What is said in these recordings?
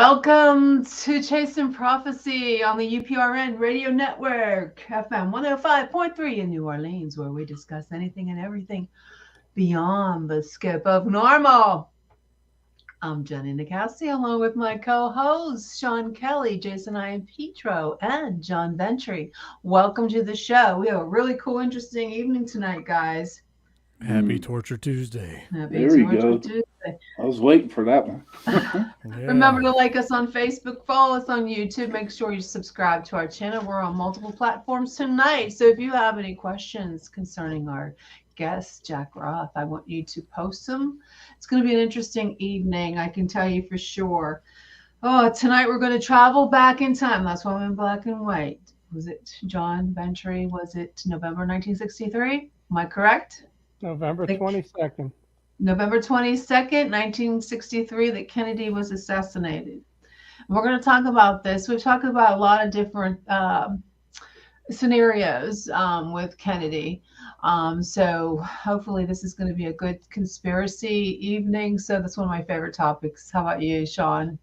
Welcome to Chasing Prophecy on the UPRN Radio Network, FM 105.3 in New Orleans, where we discuss anything and everything beyond the scope of normal. I'm Jennie Nicassi, along with my co-hosts, Shawn Kelly, Jason Ian Petro, and John Ventry. Welcome to the show. We have a really cool, interesting evening tonight, guys. Happy Torture Tuesday. Happy There we Torture go. Tuesday. I was waiting for that one. Remember to like us on Facebook, follow us on YouTube. Make sure you subscribe to our channel. We're on multiple platforms tonight. So if you have any questions concerning our guest, Jack Roth, I want you to post them. It's going to be an interesting evening, I can tell you for sure. Oh, tonight we're going to travel back in time. That's why I'm in black and white. Was it John Ventry? Was it November 1963? Am I correct? November 22nd. November 22nd, 1963, that Kennedy was assassinated. We're going to talk about this. We've talked about a lot of different scenarios with Kennedy. So hopefully this is going to be a good conspiracy evening. So that's one of my favorite topics. How about you, Shawn?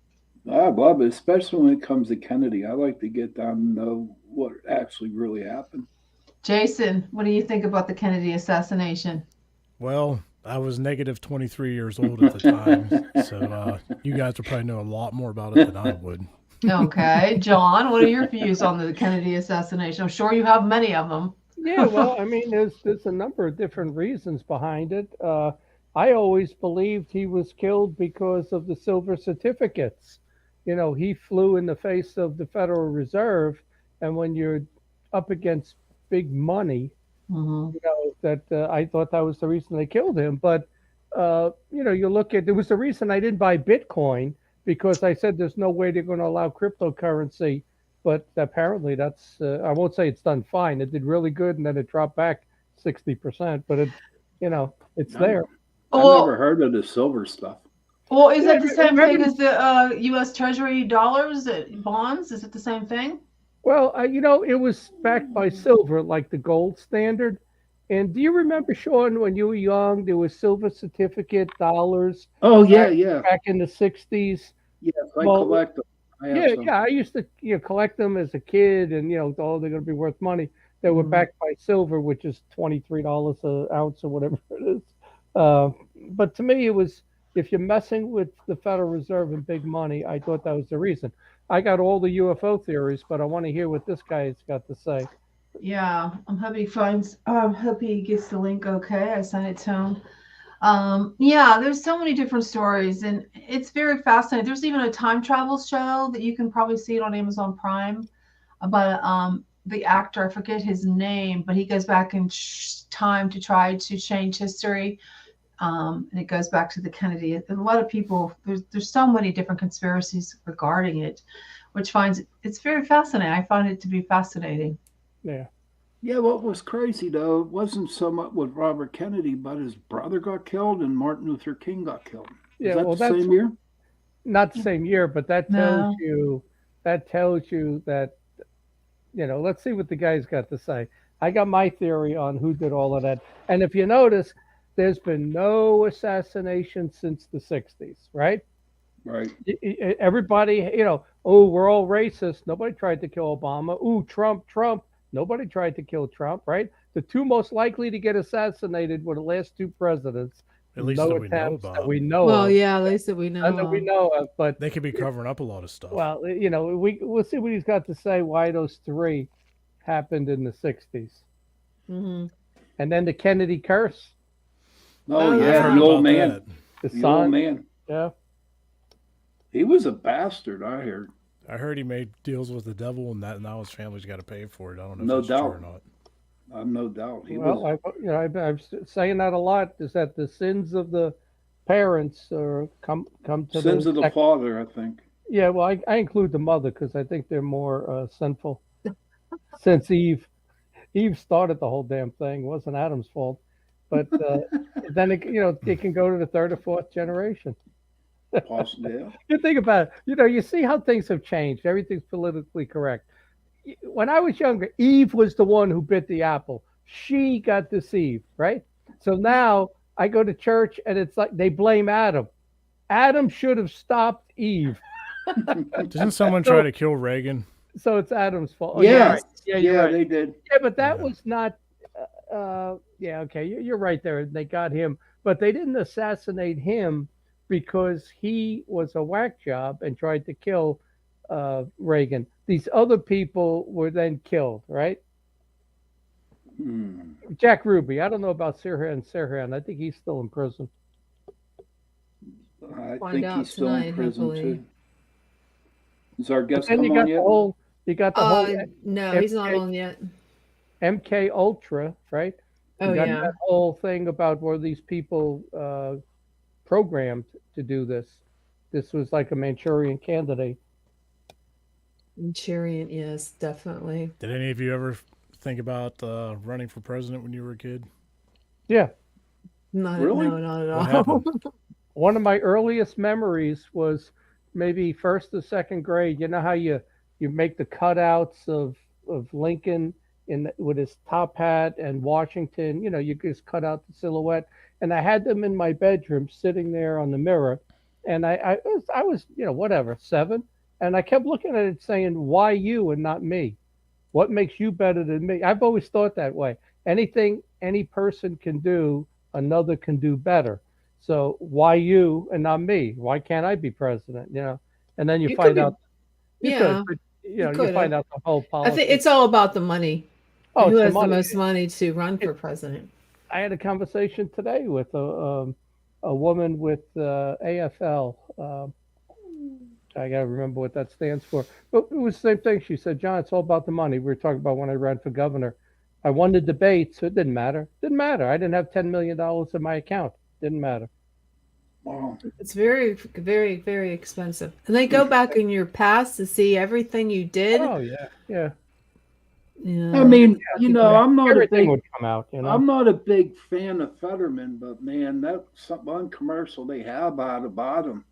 I love it, especially when it comes to Kennedy. I like to get down and know what actually really happened. Jason, what do you think about the Kennedy assassination? Well, I was negative 23 years old at the time, so you guys would probably know a lot more about it than I would. Okay. John, what are your views on the Kennedy assassination? I'm sure you have many of them. Yeah, well, I mean, there's a number of different reasons behind it. I always believed he was killed because of the silver certificates. You know, he flew in the face of the Federal Reserve, and when you're up against big money, you know, that I thought that was the reason they killed him. But, you know, you look at, there was a reason I didn't buy Bitcoin because I said there's no way they're going to allow cryptocurrency. But apparently that's, I won't say it's done fine. It did really good and then it dropped back 60%. But it, you know, it's there. I've never heard of the silver stuff. Well, is that the same thing as the U.S. Treasury dollars, bonds? Is it the same thing? Well, you know, it was backed by silver, like the gold standard. And do you remember, Shawn, when you were young, there was silver certificate dollars? Oh, yeah. Back in the 60s. Yes, I collect them. I used to collect them as a kid, and, you know, oh, they're going to be worth money. They were backed by silver, which is $23 an ounce or whatever it is. But to me, it was, if you're messing with the Federal Reserve and big money, I thought that was the reason. I got all the UFO theories, but I want to hear what this guy's got to say. Yeah, I'm hope he finds. Hope he gets the link. Okay, I sent it to him. Yeah, there's so many different stories, and it's very fascinating. There's even a time travel show that you can probably see it on Amazon Prime about the actor. I forget his name, but he goes back in time to try to change history. And it goes back to the Kennedy. And a lot of people, there's so many different conspiracies regarding it, which finds it's very fascinating. I find it to be fascinating. Yeah. Yeah, what was crazy, though, it wasn't so much with Robert Kennedy, but his brother got killed and Martin Luther King got killed. Yeah, Is that the same year? Not the same year, but that tells you that, you know, let's see what the guy's got to say. I got my theory on who did all of that. And if you notice, there's been no assassination since the 60s, right? Right. Everybody, you know, oh, we're all racist. Nobody tried to kill Obama. Ooh, Trump. Nobody tried to kill Trump, right? The two most likely to get assassinated were the last two presidents. At least that we know about. That we know well, of. yeah, at least that we know. That we know of, but they could be covering up a lot of stuff. Well, you know, we'll see what he's got to say. Why those three happened in the 60s, and then the Kennedy curse. Oh yeah, the old man. The old man. Yeah. He was a bastard, I heard. I heard he made deals with the devil, and now his family's got to pay for it. I don't know No if that's doubt. true or not. I've no doubt. I'm saying that a lot. Is that the sins of the parents come to sins of the father? I think. Yeah, well, I include the mother because I think they're more sinful. Since Eve started the whole damn thing. It wasn't Adam's fault, but then it can go to the third or fourth generation. Possibly, yeah. You think about it. You see how things have changed. Everything's politically correct. When I was younger, Eve was the one who bit the apple. She got deceived, right? So now I go to church and it's like they blame Adam. Adam should have stopped Eve. Didn't someone So, try to kill Reagan? so it's Adam's fault. Oh, you're Yes, right. Yeah, you're yeah, right. they did. Yeah, but that Yeah. was not. Yeah, okay, you're right there. They got him, but they didn't assassinate him because he was a whack job and tried to kill Reagan. These other people were then killed, right? Hmm. Jack Ruby. I don't know about Sirhan Sirhan. I think he's still in prison. I Find think out he's still in tonight, prison hopefully. too. Is our But guest then come on yet? you got the whole No, he's not MK, on yet. MK Ultra, right? You Oh got yeah. that whole thing about where these people programmed to do this. This was like a Manchurian candidate. Manchurian, yes, definitely. Did any of you ever think about running for president when you were a kid? Yeah. Not Really? no, not at What all. happened? One of my earliest memories was maybe first or second grade. You know how you make the cutouts of Lincoln with his top hat and Washington. You know, you just cut out the silhouette, and I had them in my bedroom sitting there on the mirror, and I was whatever 7, and I kept looking at it saying, "Why you and not me? What makes you better than me?" I've always thought that way. Anything any person can do, another can do better. So why you and not me? Why can't I be president? And then you You could find be, out you could, yeah, but you you could find have. out the whole I think policy. it's all about the money Oh, and who it's the has the money. most money to run for president. I had a conversation today with a woman with AFL. I got to remember what that stands for. But it was the same thing. She said, "John, it's all about the money." We were talking about when I ran for governor. I won the debate, so it didn't matter. Didn't matter. I didn't have $10 million in my account. Didn't matter. Wow. It's very, very, very expensive. And they go back in your past to see everything you did. Oh yeah, yeah. I Yeah. mean, I think Everything would come out. I'm not a big fan of Fetterman, but man, that some one commercial they have out about him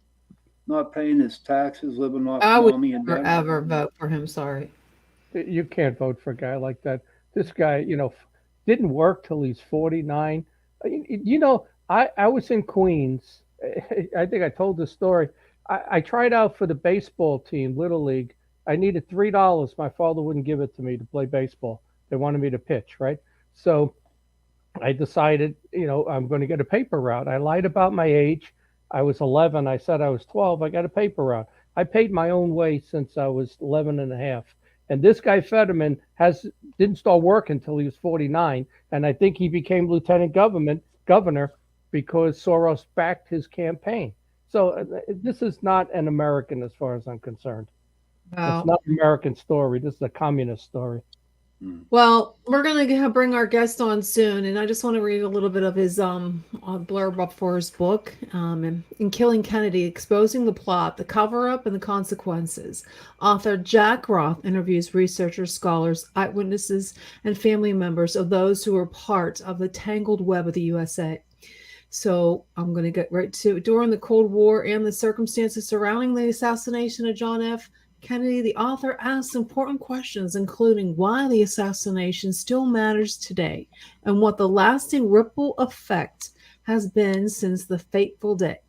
not paying his taxes, living off I would mommy and never daddy. ever vote for him. Sorry. You can't vote for a guy like that. This guy, didn't work till he's 49. I was in Queens. I think I told the story. I tried out for the baseball team, Little League. I needed $3. My father wouldn't give it to me to play baseball. They wanted me to pitch, right? So I decided, I'm going to get a paper route. I lied about my age. I was 11. I said I was 12. I got a paper route. I paid my own way since I was 11 and a half. And this guy Fetterman didn't start working until he was 49, and I think he became governor because Soros backed his campaign. So this is not an American as far as I'm concerned. It's Wow. not an American story. This is a communist story. Well, we're going to bring our guest on soon, and I just want to read a little bit of his blurb up for his book, in Killing Kennedy, Exposing the Plot, the Cover-Up, and the Consequences. Author Jack Roth interviews researchers, scholars, eyewitnesses, and family members of those who were part of the tangled web of the USA. So I'm going to get right to it. During the Cold War and the circumstances surrounding the assassination of John F. Kennedy, the author asks important questions, including why the assassination still matters today and what the lasting ripple effect has been since the fateful day.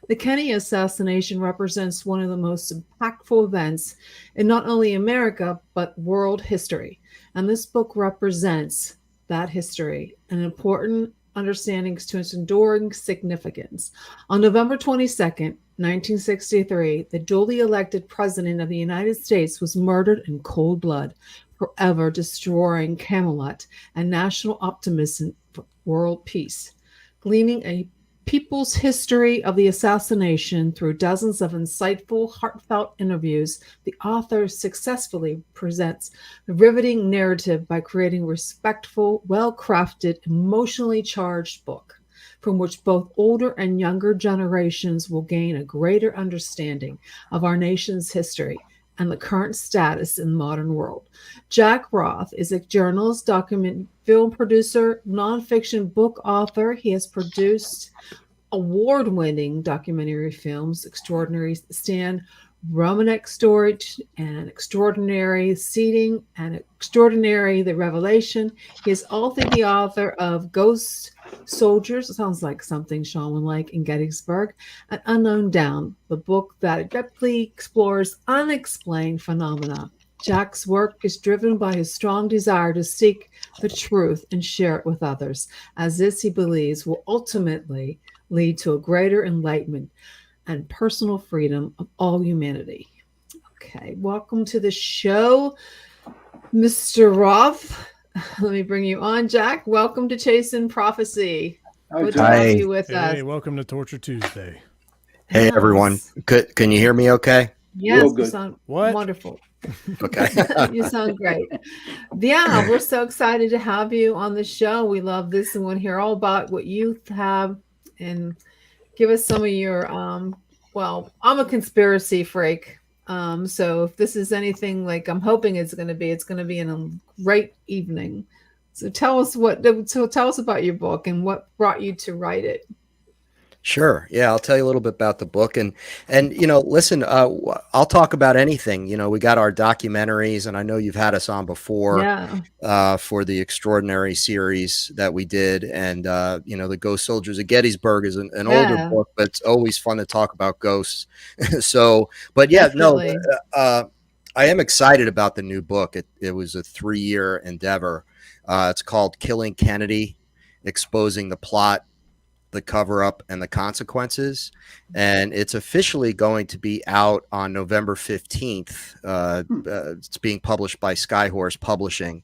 The Kennedy assassination represents one of the most impactful events in not only America, but world history. And this book represents that history, an important understandings to its enduring significance. On November 22nd, 1963, the duly elected president of the United States was murdered in cold blood, forever destroying Camelot and national optimism for world peace. Gleaning a people's history of the assassination through dozens of insightful, heartfelt interviews, the author successfully presents the riveting narrative by creating a respectful, well-crafted, emotionally charged book from which both older and younger generations will gain a greater understanding of our nation's history and the current status in the modern world. Jack Roth is a journalist, document film producer, nonfiction book author. He has produced award-winning documentary films, Extraordinary Stand, Romanek storage and extraordinary seating and extraordinary the revelation. He is also the author of Ghost Soldiers. It sounds like something Shawn would like in Gettysburg. An Unknown Down, the book that adeptly explores unexplained phenomena. Jack's work is driven by his strong desire to seek the truth and share it with others, as this he believes will ultimately lead to a greater enlightenment and personal freedom of all humanity. Okay, welcome to the show, Mr. Roth. Let me bring you on, Jack. Welcome to Chasing Prophecy. Good to have you with us. Hey, welcome to Torture Tuesday. Hey, everyone. Can you hear me okay? Yes, Real you good. sound What? wonderful. Okay. You sound great. Yeah, we're so excited to have you on the show. We love this and want to hear all about what you have and give us some of your well, I'm a conspiracy freak. So if this is anything like I'm hoping it's going to be, in a great evening. So tell us about your book and what brought you to write it. Sure. Yeah, I'll tell you a little bit about the book and listen, I'll talk about anything. We got our documentaries, and I know you've had us on before for the Extraordinary series that we did, and the Ghost Soldiers of Gettysburg is an older book, but it's always fun to talk about ghosts. So, but yeah, Definitely. I am excited about the new book. It was a 3-year endeavor. It's called Killing Kennedy: Exposing the Plot, the cover up, and the consequences, and it's officially going to be out on November 15th. It's being published by Skyhorse Publishing,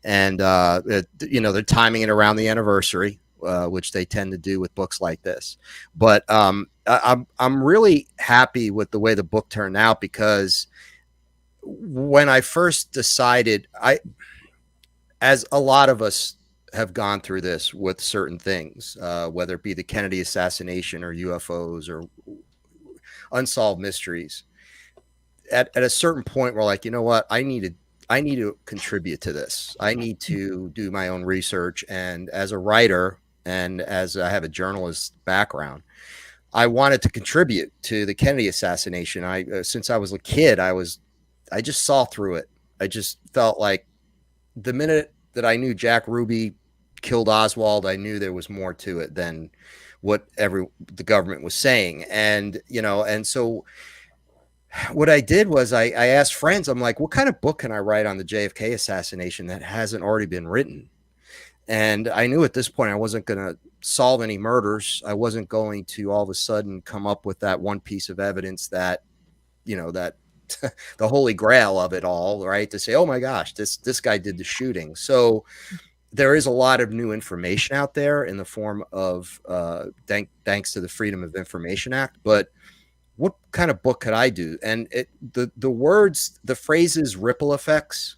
and they're timing it around the anniversary, which they tend to do with books like this. But I'm really happy with the way the book turned out, because when I first decided, as a lot of us have gone through this with certain things, whether it be the Kennedy assassination or UFOs or unsolved mysteries. At a certain point, we're like, you know what? I need to contribute to this. I need to do my own research. And as a writer, and as I have a journalist background, I wanted to contribute to the Kennedy assassination. Since I was a kid, I just saw through it. I just felt like the minute that I knew Jack Ruby killed Oswald, I knew there was more to it than what the government was saying. And so what I did was I asked friends, I'm like, what kind of book can I write on the JFK assassination that hasn't already been written? And I knew at this point I wasn't going to solve any murders. I wasn't going to all of a sudden come up with that one piece of evidence that the holy grail of it all, right? To say, oh my gosh, this guy did the shooting. So there is a lot of new information out there in the form of thanks to the Freedom of Information Act. But what kind of book could I do? And the phrases ripple effects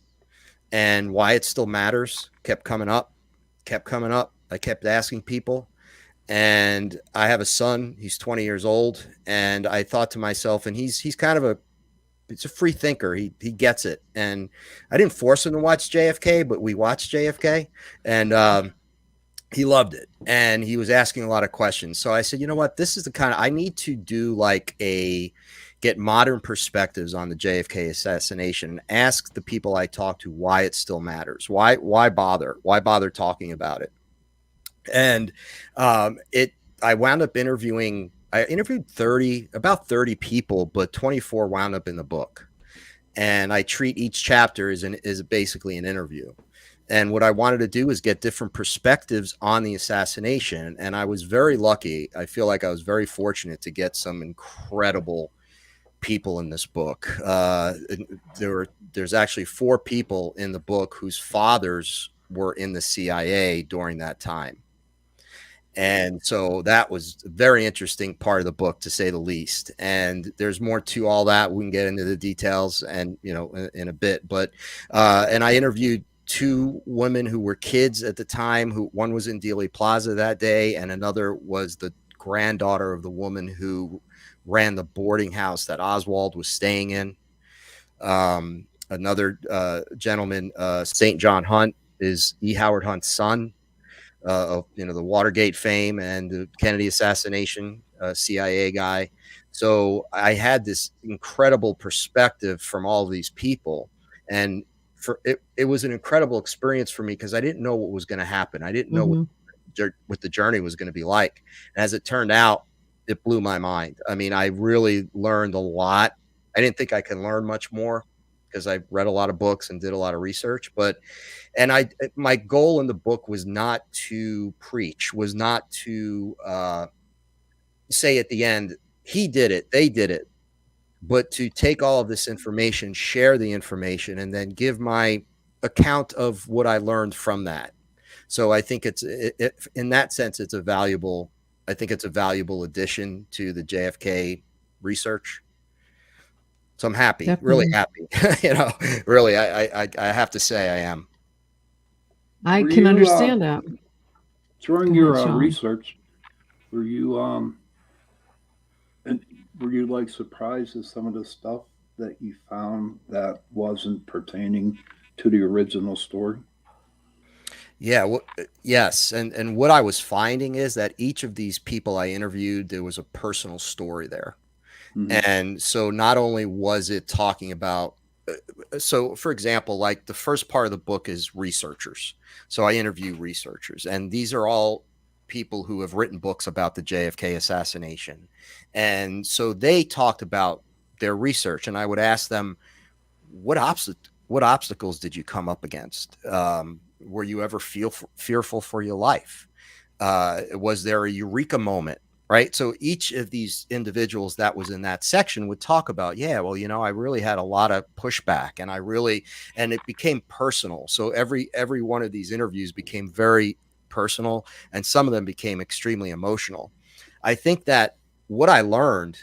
and why it still matters kept coming up. I kept asking people. And I have a son, he's 20 years old. And I thought to myself, and he's kind of it's a free thinker. He gets it. And I didn't force him to watch JFK, but we watched JFK, and he loved it. And he was asking a lot of questions. So I said, you know what, this is the kind of, I need to do get modern perspectives on the JFK assassination and ask the people I talk to why it still matters. Why bother talking about it? And I wound up interviewing, I interviewed about 30 people, but 24 wound up in the book. And I treat each chapter as basically an interview. And what I wanted to do is get different perspectives on the assassination. And I was very lucky. I feel like I was very fortunate to get some incredible people in this book. There's actually 4 people in the book whose fathers were in the CIA during that time. And so that was a very interesting part of the book, to say the least. And there's more to all that. We can get into the details and, in a bit. But and I interviewed 2 women who were kids at the time. One was in Dealey Plaza that day, and another was the granddaughter of the woman who ran the boarding house that Oswald was staying in. Another gentleman, St. John Hunt, is E. Howard Hunt's son. Of the Watergate fame and the Kennedy assassination, CIA guy. So I had this incredible perspective from all of these people, and it was an incredible experience for me because I didn't know what was going to happen. I didn't know Hmm. what the journey was going to be like. And as it turned out, it blew my mind. I mean, I really learned a lot. I didn't think I could learn much more because I read a lot of books and did a lot of research, but my goal in the book was not to preach, was not to say at the end, he did it, they did it, but to take all of this information, share the information, and then give my account of what I learned from that. So I think in that sense, it's a valuable, I think it's a valuable addition to the JFK research. So I'm happy, really Definitely. happy. Really, I have to say I am. I Were can you understand that. during Go ahead, your Shawn. research? Were you and were you like surprised at some of the stuff that you found that wasn't pertaining to the original story? Yeah, yes, and what I was finding is that each of these people I interviewed, there was a personal story there. Hmm. And so not only was it talking about so for example, like the first part of the book is researchers. So I interview researchers, and these are all people who have written books about the JFK assassination. And so they talked about their research, and I would ask them, what obstacles did you come up against? Were you ever fearful for your life? Was there a eureka moment? Right. So each of these individuals that was in that section would talk about, yeah, well, I really had a lot of pushback, and it became personal. So every one of these interviews became very personal, and some of them became extremely emotional. I think that what I learned,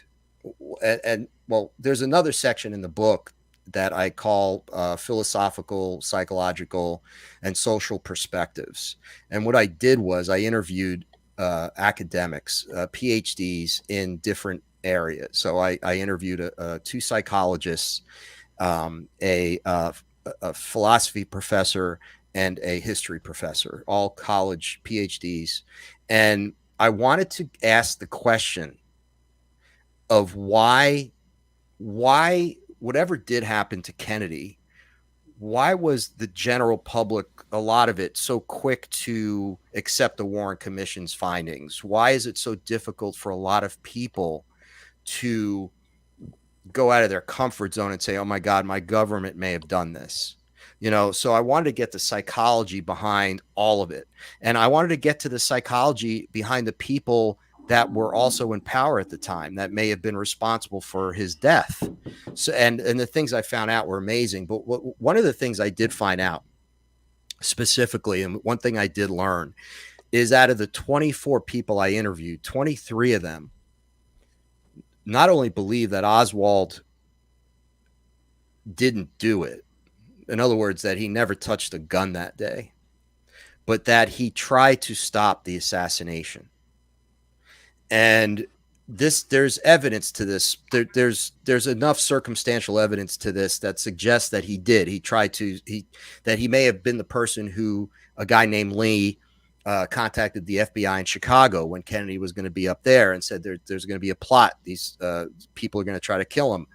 and well, there's another section in the book that I call philosophical, psychological, and social perspectives. And what I did was I interviewed academics, PhDs in different areas. So I interviewed two psychologists, a philosophy professor, and a history professor, all college PhDs. And I wanted to ask the question of why whatever did happen to Kennedy, why was the general public, a lot of it, so quick to accept the Warren Commission's findings? Why is it so difficult for a lot of people to go out of their comfort zone and say, oh my God, my government may have done this? So I wanted to get the psychology behind all of it. And I wanted to get to the psychology behind the people that were also in power at the time that may have been responsible for his death. So, and the things I found out were amazing. But one of the things I did find out specifically, and one thing I did learn, is out of the 24 people I interviewed, 23 of them not only believe that Oswald didn't do it, in other words, that he never touched a gun that day, but that he tried to stop the assassination. And there's evidence to this. There's enough circumstantial evidence to this that suggests that he did. That he may have been the person who a guy named Lee contacted the FBI in Chicago when Kennedy was going to be up there and said there's going to be a plot. These people are going to try to kill him.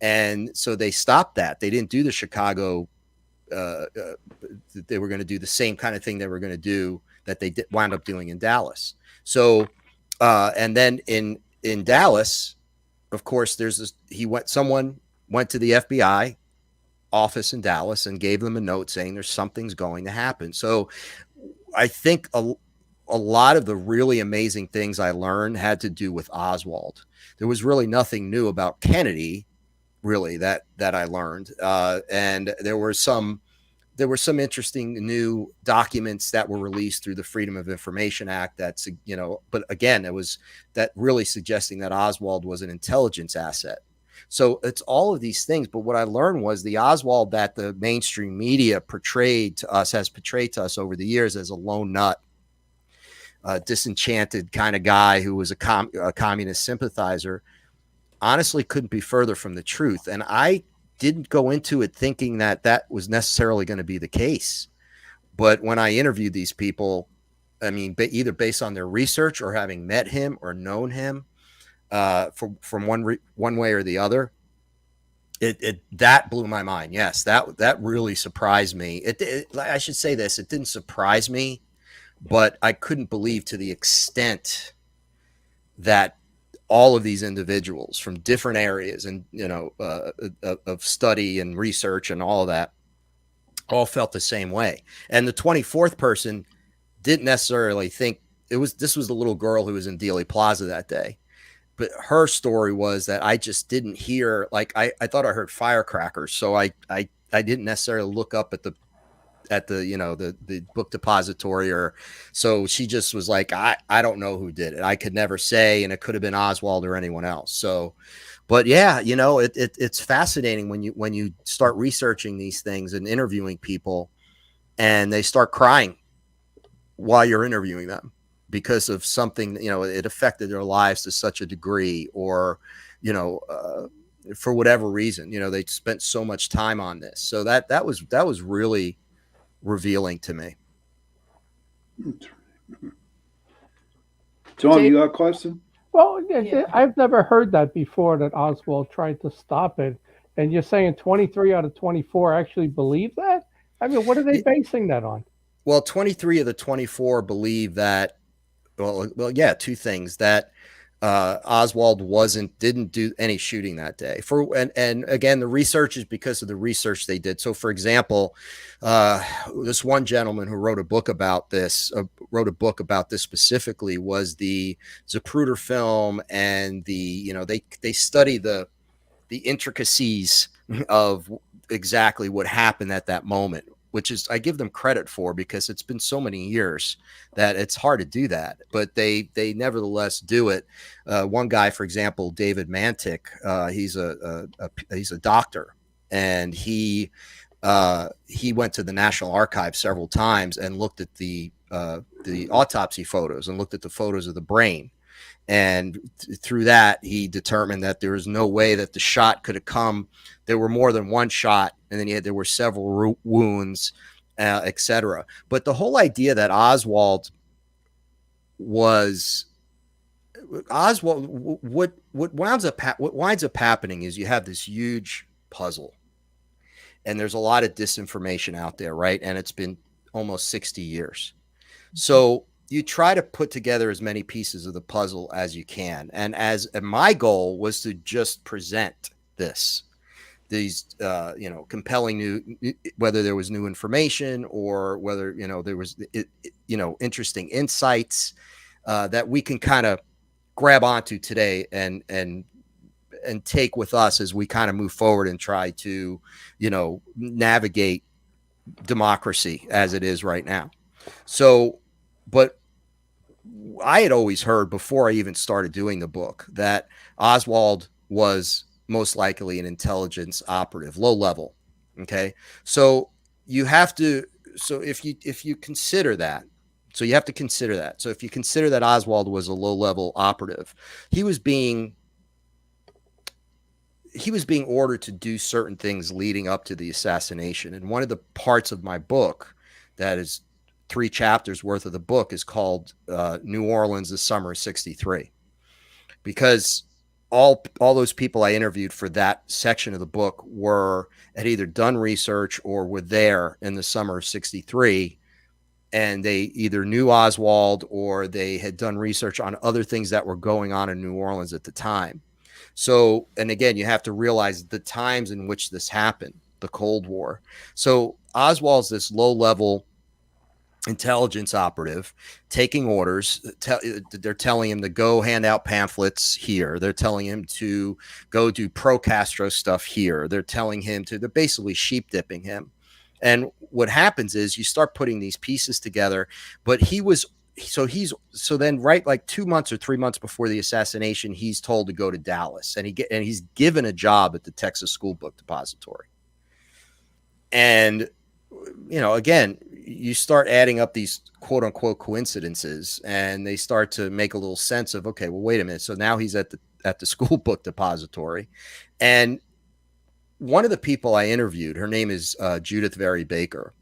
And so they stopped that. They didn't do the Chicago. They were going to do the same kind of thing they were going to do that they wound up doing in Dallas. So, and then in Dallas, of course, someone went to the FBI office in Dallas and gave them a note saying something's going to happen. So I think a lot of the really amazing things I learned had to do with Oswald. There was really nothing new about Kennedy, really, that I learned. And there were some interesting new documents that were released through the Freedom of Information Act but again, it was that really suggesting that Oswald was an intelligence asset. So it's all of these things. But what I learned was the Oswald that the mainstream media has portrayed to us over the years as a lone nut, disenchanted kind of guy who was a communist sympathizer, honestly couldn't be further from the truth. And I didn't go into it thinking that was necessarily going to be the case. But when I interviewed these people, I mean, either based on their research or having met him or known him, from one way or the other. That blew my mind. Yes, that really surprised me. I should say this: it didn't surprise me, but I couldn't believe to the extent that all of these individuals from different areas and of study and research and all of that all felt the same way. And the 24th person didn't necessarily think this was the little girl who was in Dealey Plaza that day. But her story was that I just didn't hear, like, I thought I heard firecrackers. So I didn't necessarily look up at the book depository, or so she just was like, I don't know who did it. I could never say, and it could have been Oswald or anyone else. So, but yeah, it's fascinating when you start researching these things and interviewing people, and they start crying while you're interviewing them because of something, it affected their lives to such a degree, or, for whatever reason, they spent so much time on this. So that was really revealing to me. John, you got a question? Well, I've never heard that before, that Oswald tried to stop it. And you're saying 23 out of 24 actually believe that? I mean, what are they basing that on? Well, 23 of the 24 believe that, well, yeah, two things: that Oswald didn't do any shooting that day. And again, the research is because of the research they did. So, for example, this one gentleman who wrote a book about this specifically, was the Zapruder film, and they study the intricacies of exactly what happened at that moment, which is, I give them credit for, because it's been so many years that it's hard to do that, but they nevertheless do it. One guy, for example, David Mantic, he's a doctor, and he went to the National Archives several times and looked at the autopsy photos and looked at the photos of the brain. And through that, he determined that there was no way that the shot could have come. There were more than one shot, and then there were several wounds, etc. But the whole idea that what winds up happening is you have this huge puzzle, and there's a lot of disinformation out there, right? And it's been almost 60 years. So you try to put together as many pieces of the puzzle as you can. And my goal was to just present these compelling new, whether there was new information or whether, there was, interesting insights that we can kind of grab onto today and take with us as we kind of move forward and try to, navigate democracy as it is right now. So, but I had always heard, before I even started doing the book, that Oswald was most likely an intelligence operative, low level. Okay. So if you consider that, so you have to consider that. So if you consider that Oswald was a low level operative, he was being ordered to do certain things leading up to the assassination. And one of the parts of my book, that is 3 chapters worth of the book, is called New Orleans, the Summer of '63, because all those people I interviewed for that section of the book had either done research or were there in the summer of '63, and they either knew Oswald or they had done research on other things that were going on in New Orleans at the time. So, and again, you have to realize the times in which this happened, the Cold War. So Oswald's this low-level intelligence operative taking orders. They're telling him to go hand out pamphlets here. They're telling him to go do pro-Castro stuff here. They're basically sheep dipping him. And what happens is you start putting these pieces together, but so then right, like 2 months or 3 months before the assassination, he's told to go to Dallas, and he's given a job at the Texas School Book Depository. And, again, you start adding up these quote unquote coincidences, and they start to make a little sense of, okay, well, wait a minute. So now he's at the School Book Depository. And one of the people I interviewed, her name is Judith Very Baker,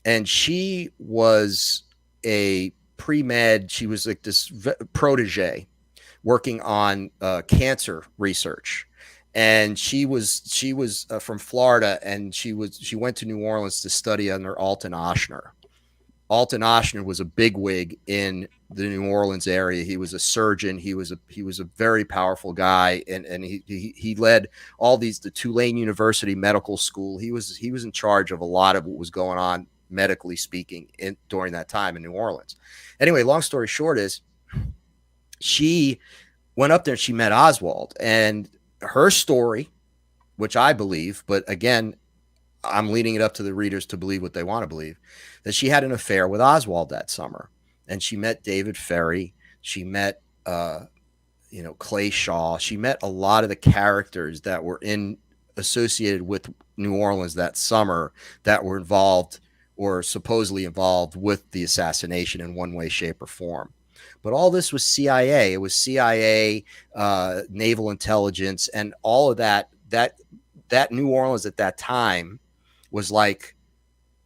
and she was a pre-med. She was like this protege working on cancer research. And she was from Florida, and she went to New Orleans to study under Alton Ochsner. Alton Ochsner was a bigwig in the New Orleans area. He was a surgeon. He was a very powerful guy, and he led all these, the Tulane University Medical School. He was in charge of a lot of what was going on medically speaking during that time in New Orleans. Anyway, long story short is she went up there and she met Oswald, and her story, which I believe, but again, I'm leading it up to the readers to believe what they want to believe, that she had an affair with Oswald that summer. And she met David Ferry. She met, Clay Shaw. She met a lot of the characters that were associated with New Orleans that summer that were involved or supposedly involved with the assassination in one way, shape, or form. But all this was CIA. It was CIA, naval intelligence, and all of that. That New Orleans at that time was like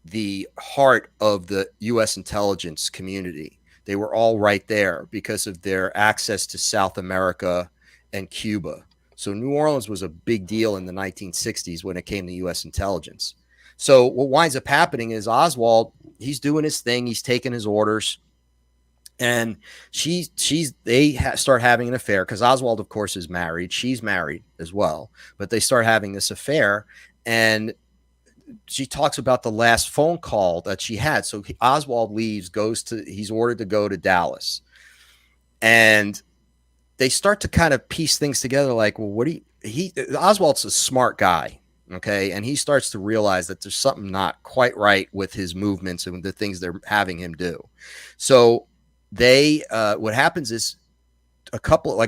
the heart of the U.S. intelligence community. They were all right there because of their access to South America and Cuba. So New Orleans was a big deal in the 1960s when it came to U.S. intelligence. So what winds up happening is Oswald, he's doing his thing. He's taking his orders. And they start having an affair because Oswald, of course, is married. She's married as well. But they start having this affair. And she talks about the last phone call that she had. So Oswald leaves, he's ordered to go to Dallas. And they start to kind of piece things together like, well, Oswald's a smart guy. Okay. And he starts to realize that there's something not quite right with his movements and the things they're having him do. So what happens is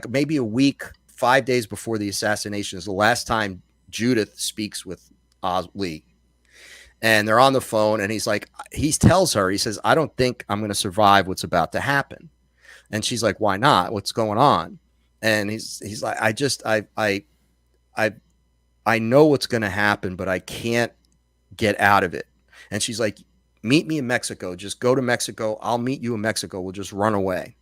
maybe a week, 5 days before the assassination is the last time Judith speaks with Lee. And they're on the phone, and he tells her, he says, I don't think I'm going to survive what's about to happen. And she's like, why not? What's going on? And he's like, I know what's going to happen, but I can't get out of it. And she's like, meet me in Mexico. Just go to Mexico. I'll meet you in Mexico. We'll just run away.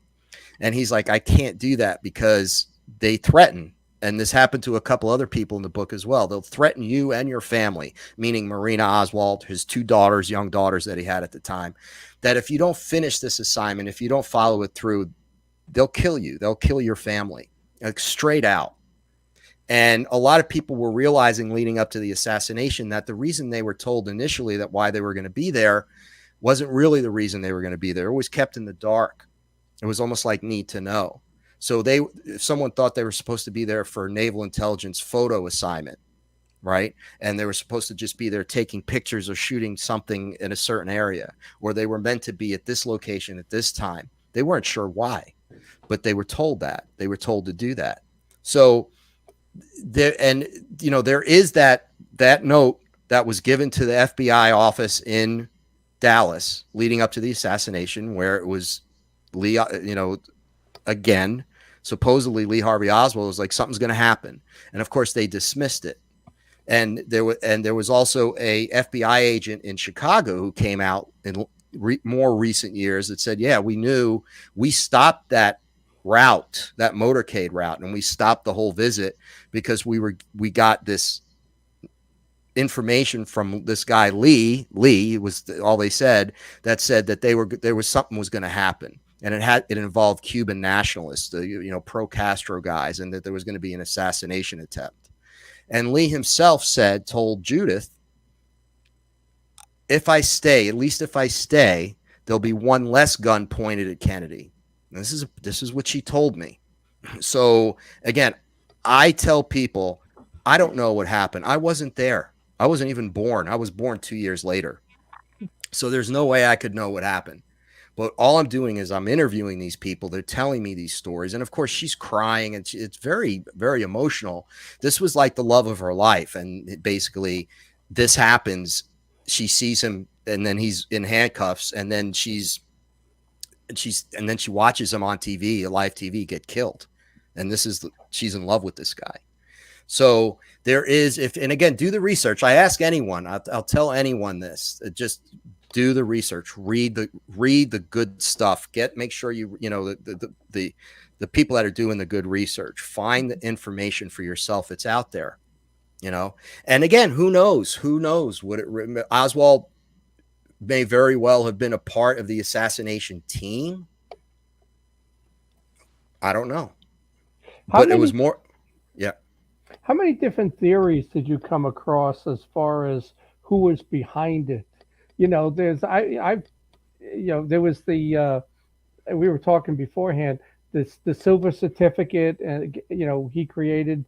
And he's like, I can't do that because they threaten. And this happened to a couple other people in the book as well. They'll threaten you and your family, meaning Marina Oswald, his two daughters, young daughters that he had at the time, that if you don't finish this assignment, if you don't follow it through, they'll kill you. They'll kill your family, like straight out. And a lot of people were realizing leading up to the assassination that the reason they were told initially that why they were going to be there wasn't really the reason they were going to be there. It was kept in the dark. It was almost like need to know. So if someone thought they were supposed to be there for a naval intelligence photo assignment, right? And they were supposed to just be there taking pictures or shooting something in a certain area, or they were meant to be at this location at this time. They weren't sure why, but they were told that. They were told to do that. So there is that note that was given to the FBI office in Dallas leading up to the assassination, where it was Lee, again, supposedly Lee Harvey Oswald was like, something's going to happen. And of course they dismissed it. And there was also a FBI agent in Chicago who came out in more recent years that said, yeah, we stopped that route, that motorcade route, and we stopped the whole visit because we got this information from this guy Lee was all they said, that said that there was something was going to happen, and it involved Cuban nationalists, pro Castro guys, and that there was going to be an assassination attempt. And Lee himself told Judith, if I stay, there'll be one less gun pointed at Kennedy. And this is what she told me. So again, I tell people, I don't know what happened. I wasn't there. I wasn't even born. I was born 2 years later. So there's no way I could know what happened. But all I'm doing is I'm interviewing these people. They're telling me these stories. And of course, she's crying, and it's very, very emotional. This was like the love of her life. And basically, this happens. She sees him, and then he's in handcuffs, and then she watches him on TV, live TV, get killed. And she's in love with this guy. So there is, and again, do the research. I ask anyone, I'll tell anyone this, just do the research, read the good stuff, make sure the the people that are doing the good research. Find the information for yourself. It's out there, you know. And again, who knows? Who knows what it? Oswald may very well have been a part of the assassination team. I don't know, How but it was many more. Yeah, how many different theories did you come across as far as who was behind it? There's I've there was the we were talking beforehand, this the silver certificate, and he created.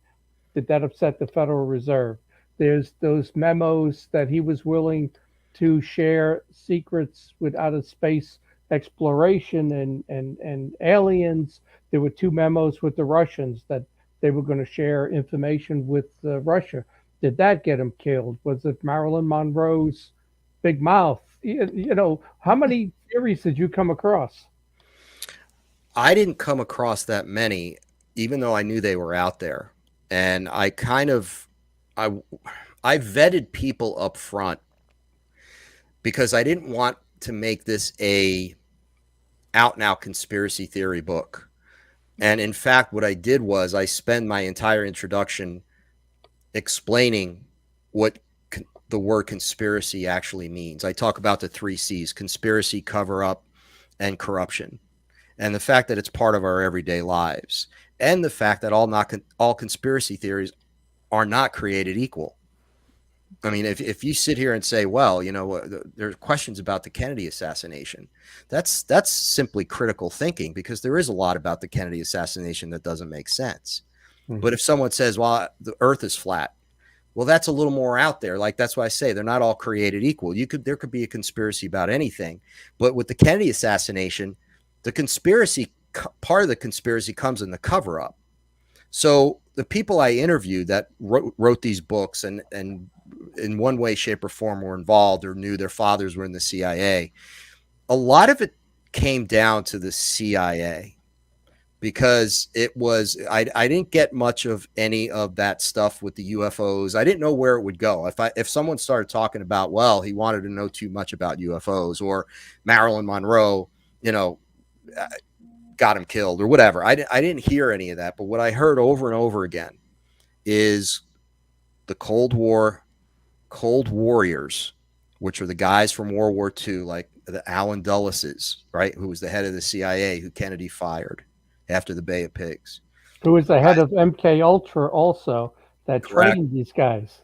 Did that upset the Federal Reserve? There's those memos that he was willing to share secrets with outer space exploration and aliens. There were two memos with the Russians that they were going to share information with Russia. Did that get him killed? Was it Marilyn Monroe's big mouth? How many theories did you come across? I didn't come across that many, even though I knew they were out there. And I I vetted people up front because I didn't want to make this a out and out conspiracy theory book. And in fact, what I did was I spend my entire introduction explaining what the word conspiracy actually means. I talk about the 3 C's: conspiracy, cover up, and corruption. And the fact that it's part of our everyday lives, and the fact that all conspiracy theories are not created equal. I mean, if you sit here and say, well, there's questions about the Kennedy assassination, that's simply critical thinking, because there is a lot about the Kennedy assassination that doesn't make sense. Mhm. But if someone says, well, the earth is flat, well, that's a little more out there. Like, that's why I say they're not all created equal. There could be a conspiracy about anything. But with the Kennedy assassination, the conspiracy, part of the conspiracy comes in the cover up. So the people I interviewed that wrote these books and in one way, shape, or form were involved or knew their fathers were in the CIA, a lot of it came down to the CIA, because I didn't get much of any of that stuff with the UFOs. I didn't know where it would go. If someone started talking about, well, he wanted to know too much about UFOs, or Marilyn Monroe, got him killed, or whatever. I didn't hear any of that. But what I heard over and over again is the Cold Warriors, which are the guys from World War II, like the Allen Dulleses, right, who was the head of the CIA, who Kennedy fired after the Bay of Pigs. Who was the head of MK Ultra also, that Correct. trained these guys?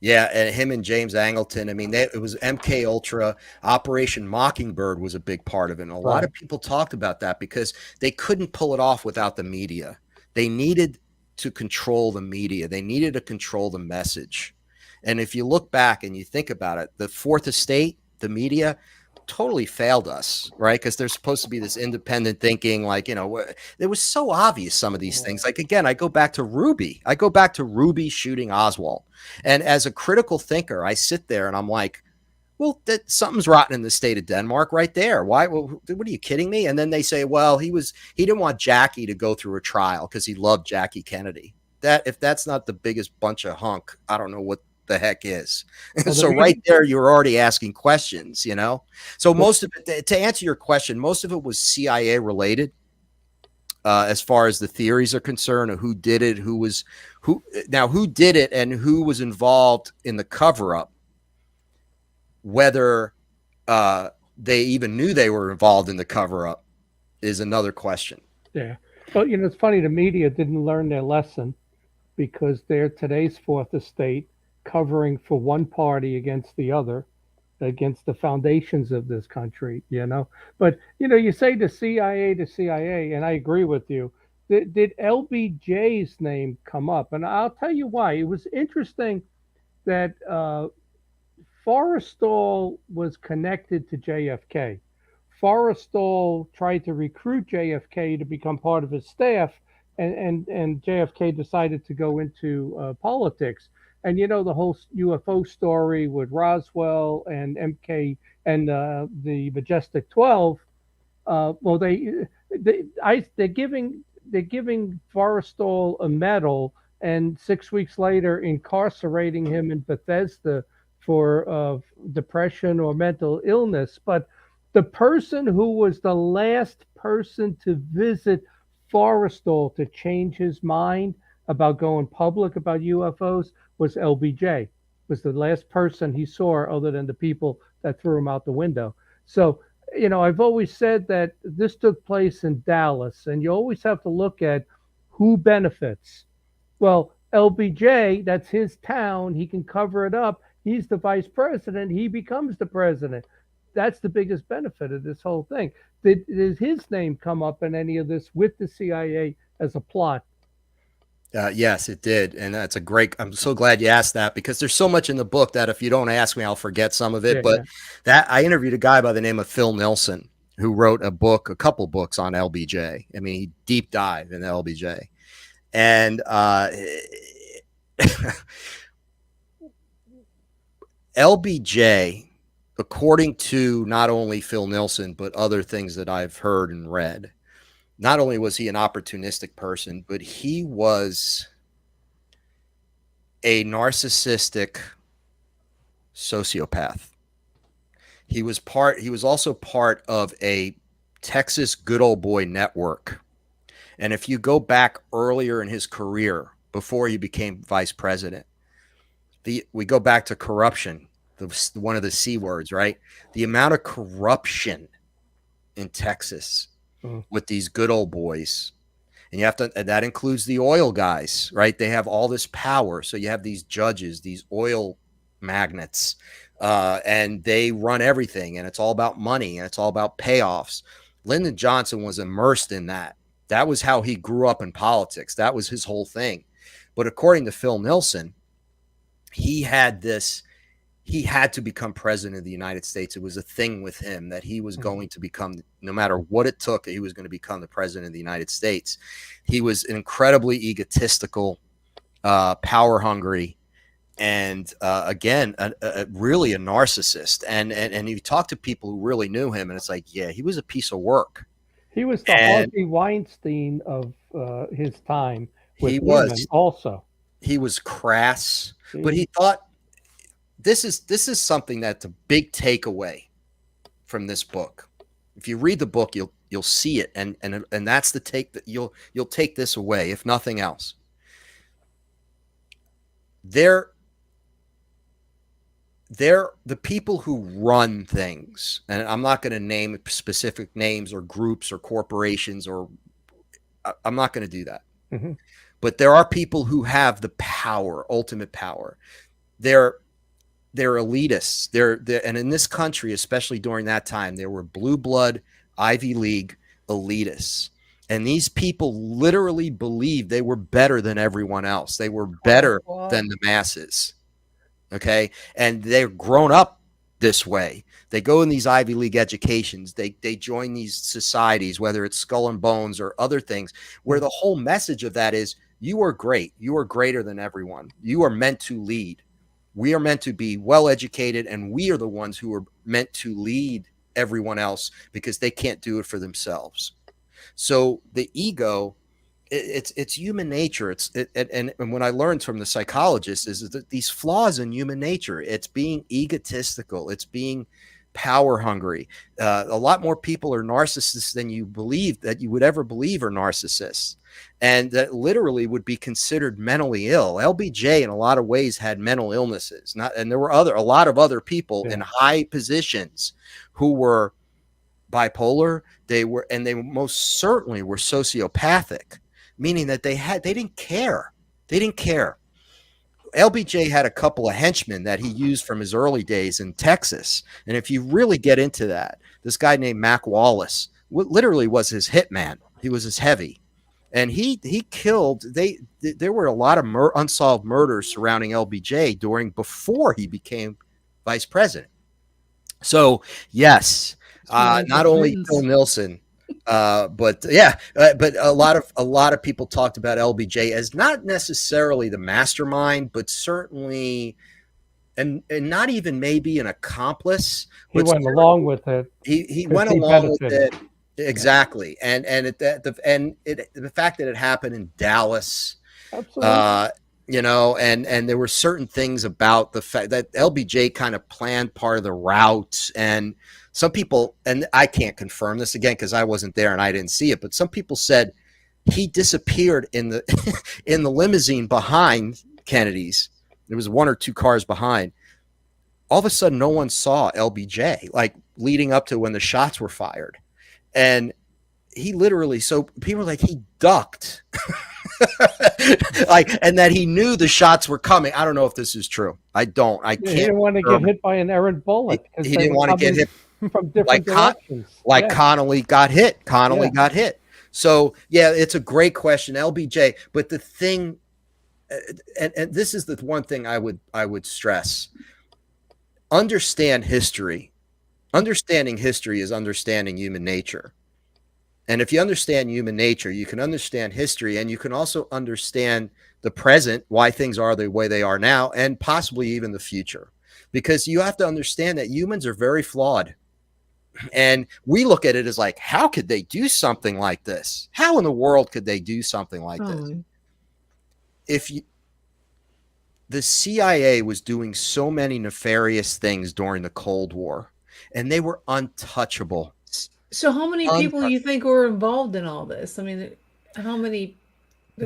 Yeah, and him and James Angleton. I mean, it was MK Ultra. Operation Mockingbird was a big part of it. And a lot of people talked about that because they couldn't pull it off without the media. They needed to control the media. They needed to control the message. And if you look back and you think about it, the Fourth Estate, the media, totally failed us, right? Because there's supposed to be this independent thinking, like, it was so obvious, some of these things. Like, again, I go back to Ruby shooting Oswald. And as a critical thinker, I sit there and I'm like, well, something's rotten in the state of Denmark right there. Why? Well, what are you kidding me? And then they say, well, he didn't want Jackie to go through a trial because he loved Jackie Kennedy. If that's not the biggest bunch of hunk, I don't know what the heck is. Well, So right there, you're already asking questions, So most of it, to answer your question, most of it was CIA related, as far as the theories are concerned, of who did it, who did it, and who was involved in the cover up. Whether they even knew they were involved in the cover up is another question. Yeah. But, it's funny, the media didn't learn their lesson, because they're today's Fourth Estate, covering for one party against the other, against the foundations of this country, But, you say the CIA, and I agree with you. Did LBJ's name come up? And I'll tell you why. It was interesting that Forrestal was connected to JFK. Forrestal tried to recruit JFK to become part of his staff, and JFK decided to go into politics. And the whole UFO story with Roswell and MK and the Majestic 12. Well, they're giving Forrestal a medal, and 6 weeks later incarcerating him in Bethesda for depression or mental illness. But the person who was the last person to visit Forrestal to change his mind about going public about UFOs was LBJ. Was the last person he saw other than the people that threw him out the window. So, I've always said that this took place in Dallas, and you always have to look at who benefits. Well, LBJ, that's his town. He can cover it up. He's the vice president. He becomes the president. That's the biggest benefit of this whole thing. Did his name come up in any of this with the CIA as a plot? Yes, it did. And that's a great, I'm so glad you asked that, because there's so much in the book that if you don't ask me, I'll forget some of it. Yeah, But yeah. that I interviewed a guy by the name of Phil Nilsson, who wrote a couple books on LBJ. I mean, he deep dive in LBJ. And LBJ, according to not only Phil Nilsson, but other things that I've heard and read, not only was he an opportunistic person, but he was a narcissistic sociopath. He was also part of a Texas good old boy network. And if you go back earlier in his career, before he became vice president, we go back to corruption, one of the C words, right? The amount of corruption in Texas with these good old boys. And that includes the oil guys, right? They have all this power. So you have these judges, these oil magnates, and they run everything. And it's all about money, and it's all about payoffs. Lyndon Johnson was immersed in that. That was how he grew up in politics. That was his whole thing. But according to Phil Nilsson, he had to become president of the United States. It was a thing with him that he was going to become, no matter what it took, he was going to become the president of the United States. He was incredibly egotistical, power hungry, and again, really a narcissist. And you talk to people who really knew him, and it's like, yeah, he was a piece of work. He was the Harvey Weinstein of his time with He women was. also. He was crass, but he thought, this is something that's a big takeaway from this book. If you read the book, you'll see it, and that's the take that you'll take this away, if nothing else. They're the people who run things, and I'm not going to name specific names or groups or corporations, or I'm not going to do that. Mm-hmm. But there are people who have the power, ultimate power. They're elitists. And in this country, especially during that time, there were blue blood Ivy League elitists. And these people literally believed they were better than everyone else. They were better than the masses. Okay. And they're grown up this way. They go in these Ivy League educations. They join these societies, whether it's Skull and Bones or other things, where the whole message of that is, you are great. You are greater than everyone. You are meant to lead. We are meant to be well educated, and we are the ones who are meant to lead everyone else because they can't do it for themselves. So the ego, it's human nature. And what I learned from the psychologist is that these flaws in human nature, it's being egotistical, it's being power hungry. A lot more people are narcissists than you believe that you would ever believe are narcissists, and that literally would be considered mentally ill. LBJ in a lot of ways had mental illnesses, and there were a lot of other people in high positions who were bipolar. They most certainly were sociopathic, meaning that they didn't care. They didn't care. LBJ had a couple of henchmen that he used from his early days in Texas. And if you really get into that, this guy named Mac Wallace literally was his hitman. He was his heavy. And he killed, there were a lot of unsolved murders surrounding LBJ before he became vice president. So yes, not only Phil Nilsson, but a lot of people talked about LBJ as not necessarily the mastermind, but certainly, and not even maybe an accomplice. He went along with it. He went along with it. Exactly. And the fact that it happened in Dallas, absolutely. And there were certain things about the fact that LBJ kind of planned part of the route, and some people, and I can't confirm this again because I wasn't there and I didn't see it, but some people said he disappeared in the in the limousine behind Kennedy's. There was 1 or 2 cars behind. All of a sudden, no one saw LBJ, like leading up to when the shots were fired. And he literally, so people were like, he ducked. Like, and that he knew the shots were coming. I don't know if this is true. I He can't. didn't want to get hit by an errant bullet. He didn't want to get hit from different directions. like Connolly got hit. Got hit. So yeah, it's a great question, LBJ. But the thing, and this is the one thing I would stress: understand history. Understanding history is understanding human nature. And if you understand human nature, you can understand history, and you can also understand the present, why things are the way they are now, and possibly even the future. Because you have to understand that humans are very flawed. And we look at it as like, how could they do something like this? How in the world could they do something like this? The CIA was doing so many nefarious things during the Cold War, and they were untouchable. So how many people you think were involved in all this? I mean, how many?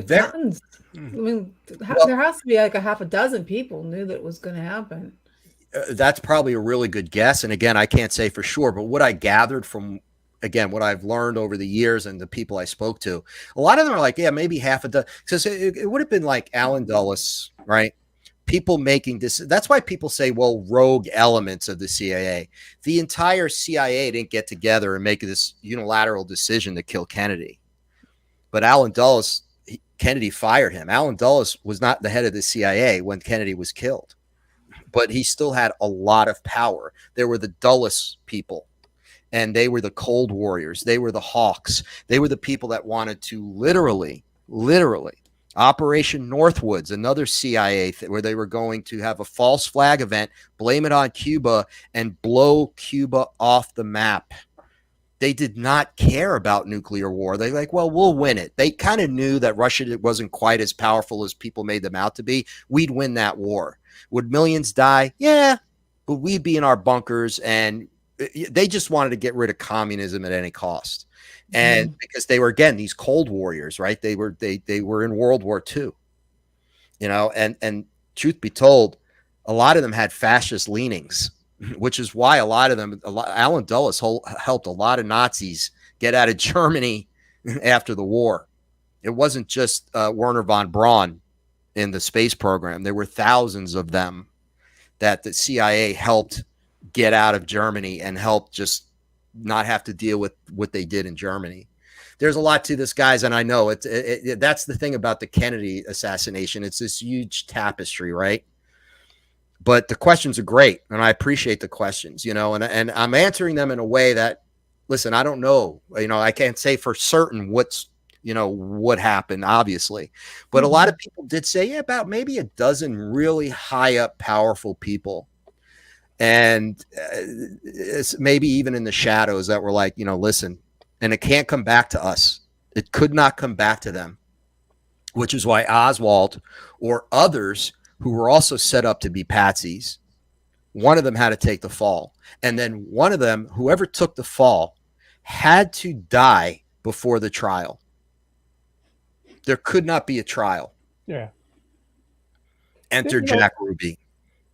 Tons. I mean, there has to be like a half a dozen people knew that it was going to happen. That's probably a really good guess. And again, I can't say for sure, but what I gathered from, again, what I've learned over the years and the people I spoke to, a lot of them are like, yeah, maybe half a dozen. Because it would have been like Allen Dulles, right? People making this. That's why people say, well, rogue elements of the CIA. The entire CIA didn't get together and make this unilateral decision to kill Kennedy. But Allen Dulles, Kennedy fired him. Allen Dulles was not the head of the CIA when Kennedy was killed, but he still had a lot of power. There were the Dulles people, and they were the Cold Warriors. They were the Hawks. They were the people that wanted to literally Operation Northwoods, another CIA where they were going to have a false flag event, blame it on Cuba, and blow Cuba off the map. They did not care about nuclear war. They like, well, we'll win it. They kind of knew that Russia wasn't quite as powerful as people made them out to be. We'd win that war. Would millions die? Yeah, but we'd be in our bunkers, and they just wanted to get rid of communism at any cost. And because they were, again, these Cold Warriors, right? They were in World War II, and truth be told, a lot of them had fascist leanings, which is why Allen Dulles helped a lot of Nazis get out of Germany after the war. It wasn't just Werner von Braun in the space program. There were thousands of them that the CIA helped get out of Germany and helped just not have to deal with what they did in Germany. There's a lot to this, guys, and I know that's the thing about the Kennedy assassination. It's this huge tapestry, right? But the questions are great, and I appreciate the questions, and I'm answering them in a way that, listen, I don't know. I can't say for certain what happened, obviously. But a lot of people did say, yeah, about maybe a dozen really high up, powerful people. And it's maybe even in the shadows that were like, listen, and it can't come back to us. It could not come back to them, which is why Oswald or others who were also set up to be patsies, one of them had to take the fall. And then one of them, whoever took the fall, had to die before the trial. There could not be a trial. Yeah. Enter Jack Ruby.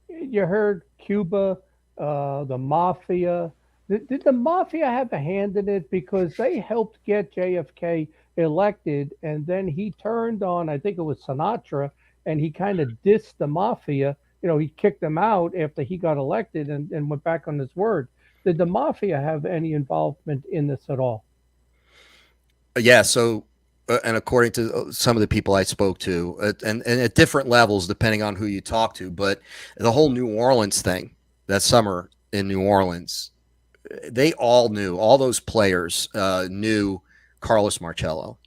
You heard Cuba, the mafia. Did the mafia have a hand in it? Because they helped get JFK elected, and then he turned on, I think it was Sinatra, and he kind of dissed the mafia. He kicked them out after he got elected and went back on his word. Did the mafia have any involvement in this at all? Yeah, so, and according to some of the people I spoke to, and at different levels, depending on who you talk to, but the whole New Orleans thing, that summer in New Orleans, they all knew, all those players knew Carlos Marcello,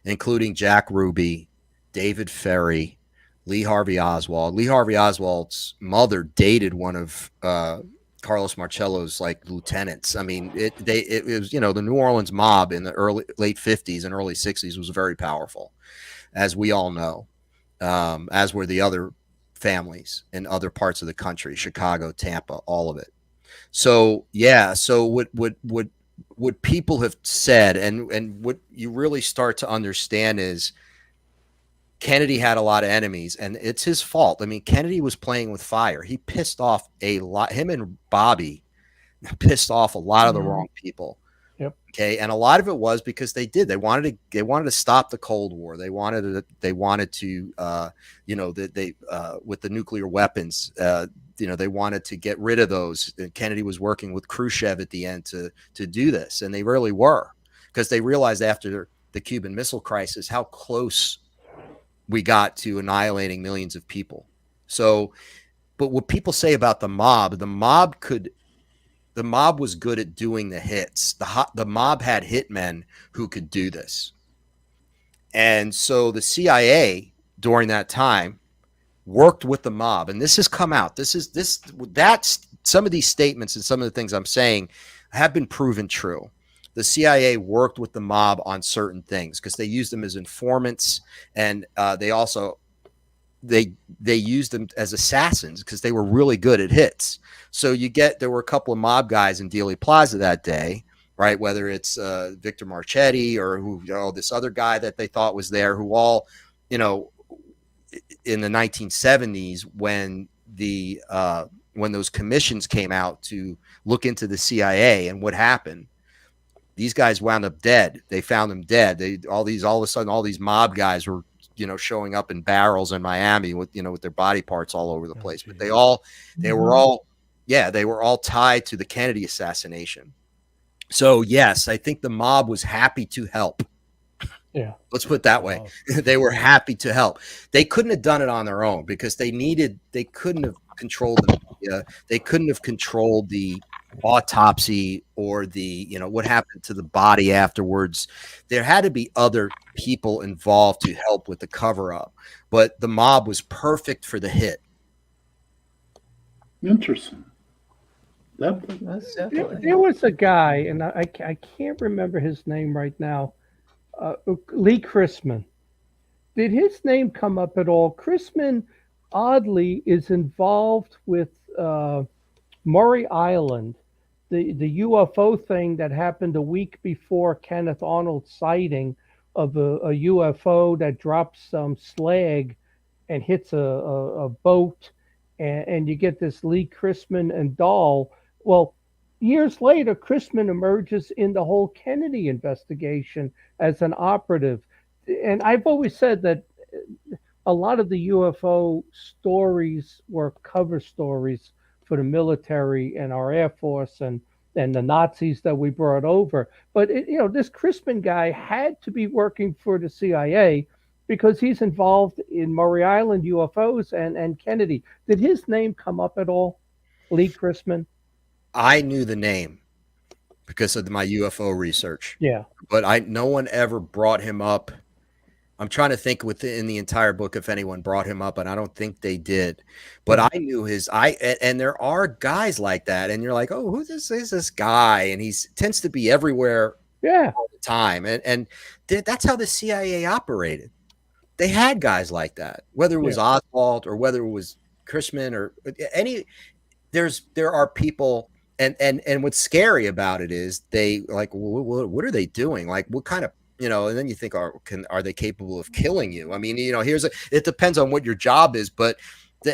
including Jack Ruby, David Ferry, Lee Harvey Oswald. Lee Harvey Oswald's mother dated one of Carlos Marcello's lieutenants. I mean, it was, the New Orleans mob in the late 50s and early 60s was very powerful, as we all know, as were the other families in other parts of the country, Chicago, Tampa, all of it. So, yeah. So what what people have said, and what you really start to understand is Kennedy had a lot of enemies, and it's his fault. I mean, Kennedy was playing with fire. He pissed off a lot. Him and Bobby pissed off a lot of the wrong people. Yep. Okay, and a lot of it was because they wanted to stop the Cold War. They wanted to with the nuclear weapons, they wanted to get rid of those. And Kennedy was working with Khrushchev at the end to do this, and they really were, because they realized after the Cuban Missile Crisis how close we got to annihilating millions of people. So, but what people say about the mob was good at doing the hits. The mob had hitmen who could do this. And so the CIA during that time worked with the mob. And this has come out. That's some of these statements and some of the things I'm saying have been proven true. The CIA worked with the mob on certain things because they used them as informants, and they also they used them as assassins because they were really good at hits. So there were a couple of mob guys in Dealey Plaza that day, right? Whether it's Victor Marchetti or this other guy that they thought was there, who all, in the 1970s when those commissions came out to look into the CIA and what happened, these guys wound up dead. They found them dead. All of a sudden, all these mob guys were, showing up in barrels in Miami with their body parts all over the place. But they were all tied to the Kennedy assassination. So yes, I think the mob was happy to help. Yeah. Let's put it that way. They were happy to help. They couldn't have done it on their own because they couldn't have controlled the media. They couldn't have controlled the autopsy or the, what happened to the body afterwards. There had to be other people involved to help with the cover up, but the mob was perfect for the hit. Interesting. That's definitely. There was a guy, and I can't remember his name right now. Lee Chrisman. Did his name come up at all? Chrisman, oddly, is involved with Murray Island, the UFO thing that happened a week before Kenneth Arnold's sighting of a UFO that drops some slag and hits a boat, and you get this Lee Chrisman and Dahl. Well, years later, Chrisman emerges in the whole Kennedy investigation as an operative. And I've always said that a lot of the UFO stories were cover stories for the military and our Air Force and the Nazis that we brought over. But this Crispin guy had to be working for the CIA because he's involved in Murray Island UFOs and Kennedy. Did his name come up at all, Lee Crispin? I knew the name because of my UFO research. Yeah. But no one ever brought him up. I'm trying to think within the entire book if anyone brought him up, and I don't think they did. But I knew and there are guys like that, and you're like, oh, who is this guy? And he tends to be everywhere all the time. And that's how the CIA operated. They had guys like that, whether it was Oswald or whether it was Chrisman or any. There are people. And what's scary about it is they like, what are they doing? Like, what kind of, and then you think, are they capable of killing you? I mean, it depends on what your job is, but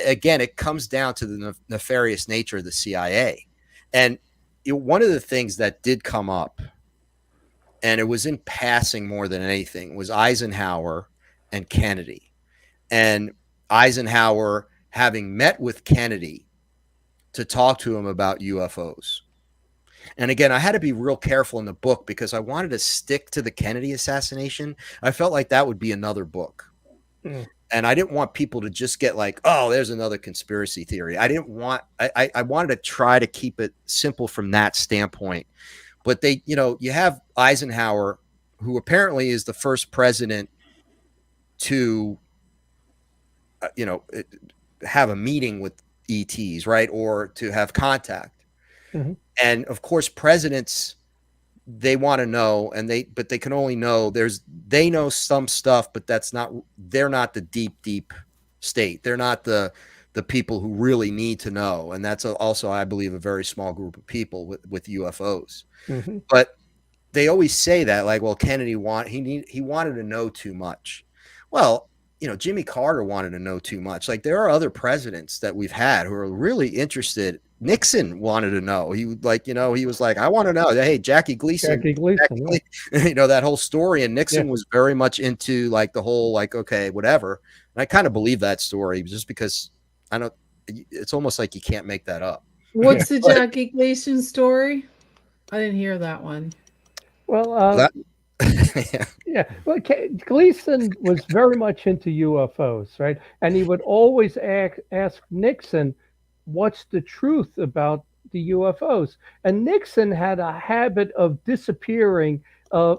again, it comes down to the nefarious nature of the CIA. And one of the things that did come up, and it was in passing more than anything, was Eisenhower and Kennedy. And Eisenhower having met with Kennedy to talk to him about UFOs. And again, I had to be real careful in the book because I wanted to stick to the Kennedy assassination. I felt like that would be another book. And I didn't want people to just get like, oh, there's another conspiracy theory. I wanted to try to keep it simple from that standpoint. But you have Eisenhower, who apparently is the first president to, have a meeting with ETs, right? Or to have contact. Mm-hmm. And of course, presidents, they want to know, but they can only know they know some stuff, but they're not the deep state. They're not the people who really need to know. And that's also, I believe, a very small group of people with UFOs. Mm-hmm. But they always say that, like, well, Kennedy he wanted to know too much. Well, Jimmy Carter wanted to know too much. Like, there are other presidents that we've had who are really interested. Nixon wanted to know. He he was like, I want to know. Hey, Jackie Gleason, Yeah. that whole story. And Yeah. Nixon was very much into like the whole, like, okay, whatever. And I kind of believe that story just because it's almost like you can't make that up. What's the Jackie Gleason story? I didn't hear that one. Well, yeah. Well, Gleason was very much into UFOs, right? And he would always ask Nixon, "What's the truth about the UFOs?" And Nixon had a habit of disappearing.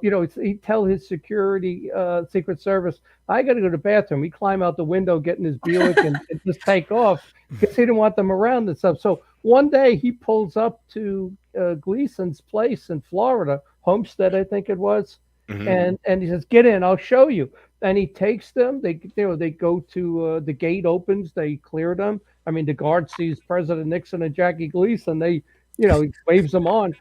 He'd tell his security, Secret Service, "I got to go to the bathroom." He'd climb out the window, get in his Buick, and just take off because he didn't want them around and stuff. So one day he pulls up to Gleason's place in Florida, Homestead, I think it was. Mhm. And he says, "Get in, I'll show you." And he takes them. They go to the gate opens. They clear them. I mean, the guard sees President Nixon and Jackie Gleason. He waves them on.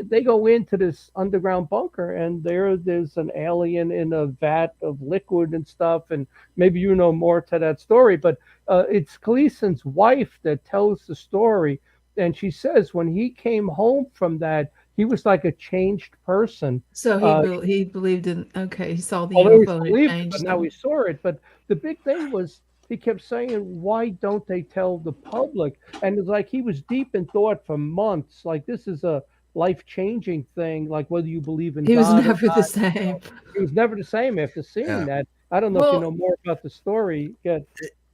They go into this underground bunker, and there's an alien in a vat of liquid and stuff. And maybe you know more to that story, but it's Gleason's wife that tells the story, and she says when he came home from that, he was like a changed person. So he believed in, okay, he saw the Always UFO and it believed it, changed but now him. we saw it. But the big thing was he kept saying, "Why don't they tell the public?" And it's like he was deep in thought for months. Like, this is a life-changing thing. Like, whether you believe in He was God or never the not, same. he was never the same after seeing Yeah. that. I don't know if you know Well, more about the story. Yeah,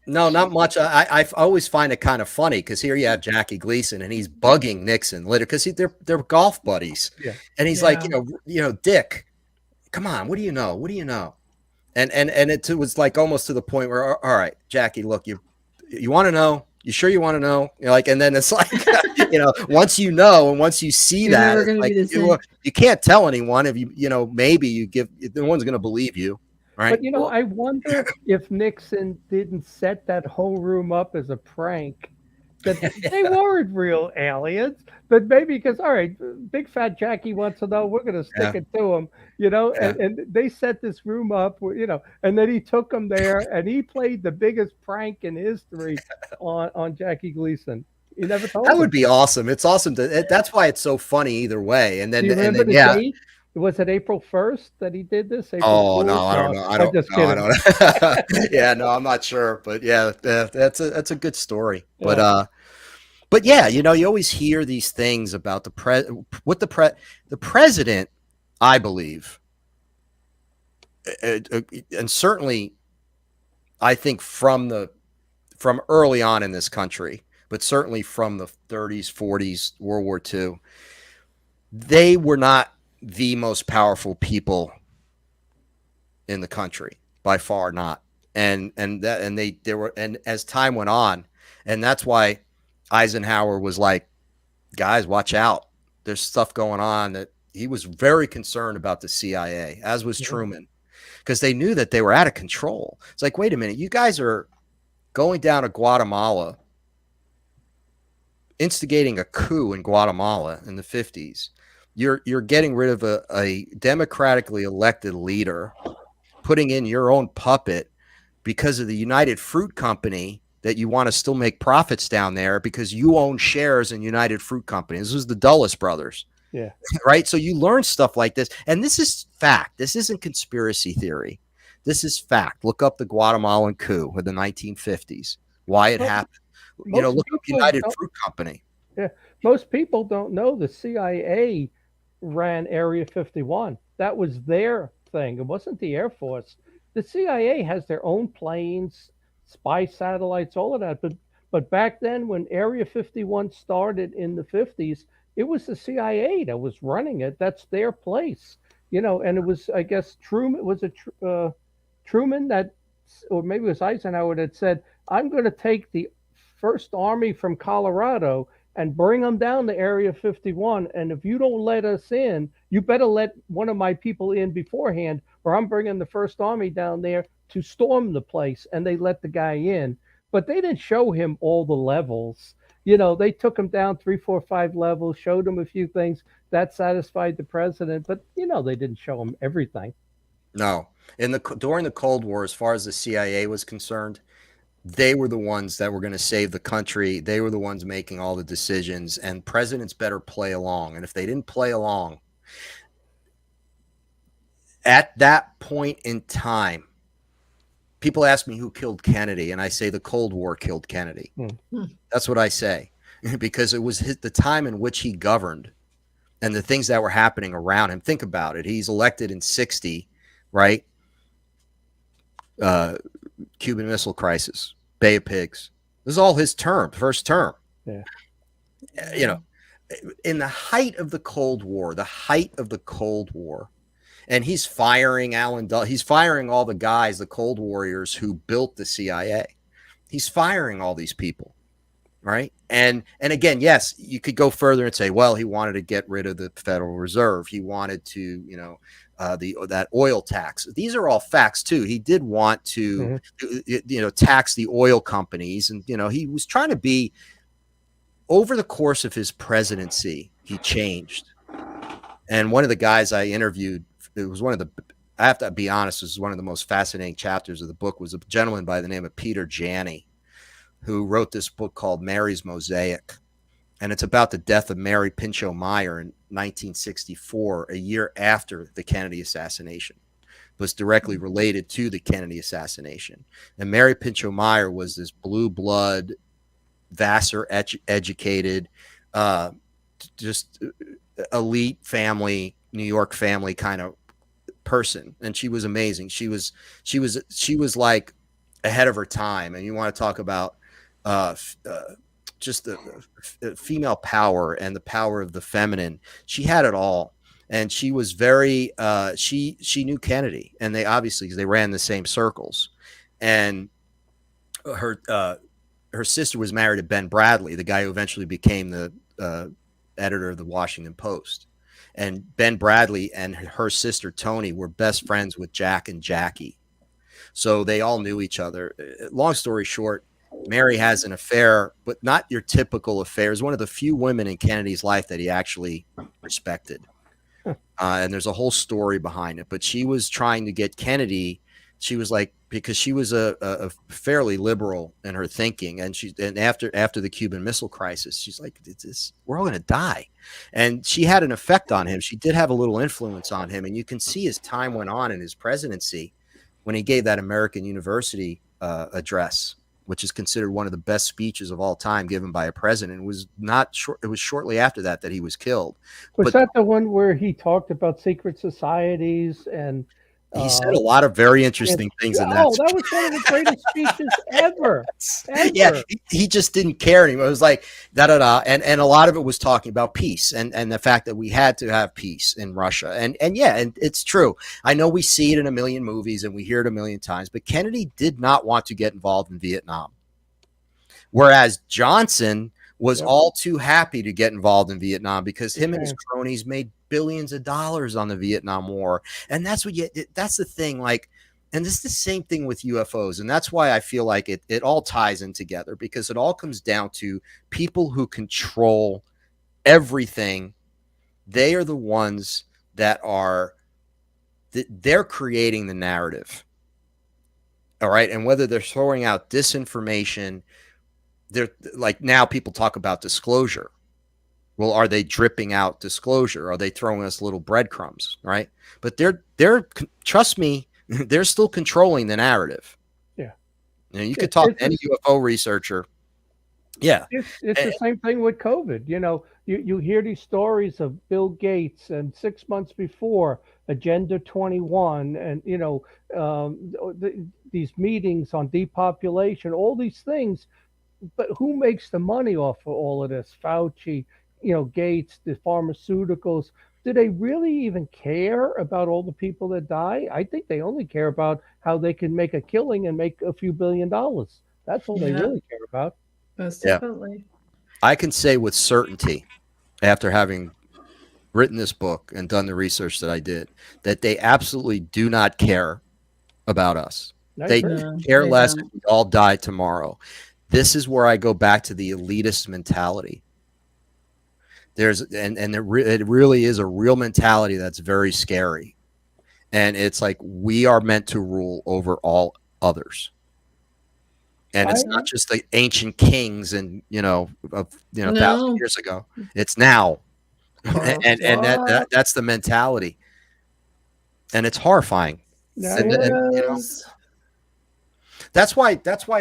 No, not much. I always find it kind of funny because here you have Jackie Gleason and he's bugging Nixon later because they're golf buddies, yeah, and he's like, yeah. Dick, come on, what do you know? What do you know? And it was like almost to the point where, all right, Jackie, look, you want to know? You sure you want to know? Like, and then it's like, once you know and once you see You're that, never it's going to like be the same. you can't tell anyone if maybe you give, no one's going to believe you, right? but I wonder if Nixon didn't set that whole room up as a prank. That they weren't real aliens, but maybe because, all right, big fat Jackie wants to know, we're going to stick Yeah, it to him, yeah. and they set this room up, and then he took them there and he played the biggest prank in history on Jackie Gleason. He never That told would him. be awesome. It's awesome that's why it's so funny either way. And Do then you and remember then the yeah. date? Was it April 1st that he did this? April Oh no, 4th? I don't No, know. I I'm don't just no, I kidding. don't. Yeah, no, I'm not sure. But yeah, that's a good story. Yeah. But yeah, you always hear these things about the president, I believe, and certainly I think from early on in this country, but certainly from the 30s, 40s, World War II, they were not the most powerful people in the country, by far not. And as time went on, and that's why Eisenhower was like, guys, watch out. There's stuff going on. That he was very concerned about the CIA, as was Yeah. Truman, because they knew that they were out of control. It's like, wait a minute, you guys are going down to Guatemala, instigating a coup in Guatemala in the 50s. You're getting rid of a democratically elected leader, putting in your own puppet because of the United Fruit Company, that you want to still make profits down there because you own shares in United Fruit Company. This was the Dulles brothers, Yeah. right? So you learn stuff like this. And this is fact. This isn't conspiracy theory. This is fact. Look up the Guatemalan coup of the 1950s, why it Well, happened. most Look up people United don't. Fruit Company. Yeah, most people don't know the CIA ran Area 51. That was their thing. It wasn't the Air Force. The CIA has their own planes, spy satellites, all of that. But back then, when Area 51 started in the 50s, it was the CIA that was running it. That's their place, And it was, I guess, Truman. Was it Truman that, or maybe it was Eisenhower that said, "I'm going to take the First Army from Colorado and bring them down to Area 51. And if you don't let us in, you better let one of my people in beforehand, or I'm bringing the First Army down there to storm the place." And they let the guy in. But they didn't show him all the levels. They took him down 3, 4, 5 levels, showed him a few things that satisfied the president, but they didn't show him everything. No, during the Cold War, as far as the CIA was concerned, they were the ones that were going to save the country. They were the ones making all the decisions, and presidents better play along. And if they didn't play along at that point in time, people ask me who killed Kennedy, and I say the Cold War killed Kennedy. That's what I say, because it was the time in which he governed and the things that were happening around him. Think about it. He's elected in 60, right? Cuban Missile Crisis, Bay of Pigs. This is all his first term. Yeah. In the height of the Cold War, and he's firing he's firing all the guys, the Cold Warriors who built the CIA. He's firing all these people, right? And again, yes, you could go further and say, well, he wanted to get rid of the Federal Reserve. He wanted to, that oil tax. These are all facts too. He did want to, tax the oil companies, and he was trying to be. Over the course of his presidency, he changed. And one of the guys I interviewed, it was I have to be honest, this is one of the most fascinating chapters of the book, was a gentleman by the name of Peter Jennie, who wrote this book called Mary's Mosaic. And it's about the death of Mary Pinchot Meyer in 1964, a year after the Kennedy assassination. It was directly related to the Kennedy assassination. And Mary Pinchot Meyer was this blue blood, Vassar educated, just elite family, New York family kind of person, and she was amazing. She was like ahead of her time. And you want to talk about just the female power and the power of the feminine. She had it all, and she was very. She knew Kennedy, and they obviously, because they ran the same circles, and her sister was married to Ben Bradley, the guy who eventually became the editor of the Washington Post. And Ben Bradley and her sister Toni were best friends with Jack and Jackie. So they all knew each other. Long story short, Mary has an affair, but not your typical affair. It's one of the few women in Kennedy's life that he actually respected. And there's a whole story behind it. But she was trying to get Kennedy. She was like, because she was a fairly liberal in her thinking, and after the Cuban Missile Crisis, she's like, we're all going to die, and she had an effect on him. She did have a little influence on him, and you can see as time went on in his presidency, when he gave that American University address, which is considered one of the best speeches of all time given by a president. It was not short. It was shortly after that he was killed. Was that the one where he talked about secret societies and? He said a lot of very interesting things in that. Oh, that was one of the greatest speeches ever. Yeah, he just didn't care anymore. It was like da-da-da. And a lot of it was talking about peace and the fact that we had to have peace in Russia. And it's true. I know we see it in a million movies and we hear it a million times, but Kennedy did not want to get involved in Vietnam. Whereas Johnson was all too happy to get involved in Vietnam because him and his cronies made billions of dollars on the Vietnam War. And that's the thing. Like, and this is the same thing with UFOs. And that's why I feel like it all ties in together, because it all comes down to people who control everything. They are the ones that they're creating the narrative. All right. And whether they're throwing out disinformation, they're like, now people talk about disclosure. Well, are they dripping out disclosure? Are they throwing us little breadcrumbs? Right. But they're trust me, they're still controlling the narrative. Yeah. You could talk to any UFO researcher. Yeah. It's the same thing with COVID. You hear these stories of Bill Gates and 6 months before Agenda 21 and, these meetings on depopulation, all these things. But who makes the money off of all of this? Fauci, Gates, the pharmaceuticals. Do they really even care about all the people that die? I think they only care about how they can make a killing and make a few $1 billion. That's all they really care about. Most definitely. I can say with certainty, after having written this book and done the research that I did, that they absolutely do not care about us. They care less if we all die tomorrow. This is where I go back to the elitist mentality. It really is a real mentality that's very scary. And it's like, we are meant to rule over all others. And it's not just the ancient kings and, of 1,000 years ago. It's now. And that's the mentality. And it's horrifying. That's why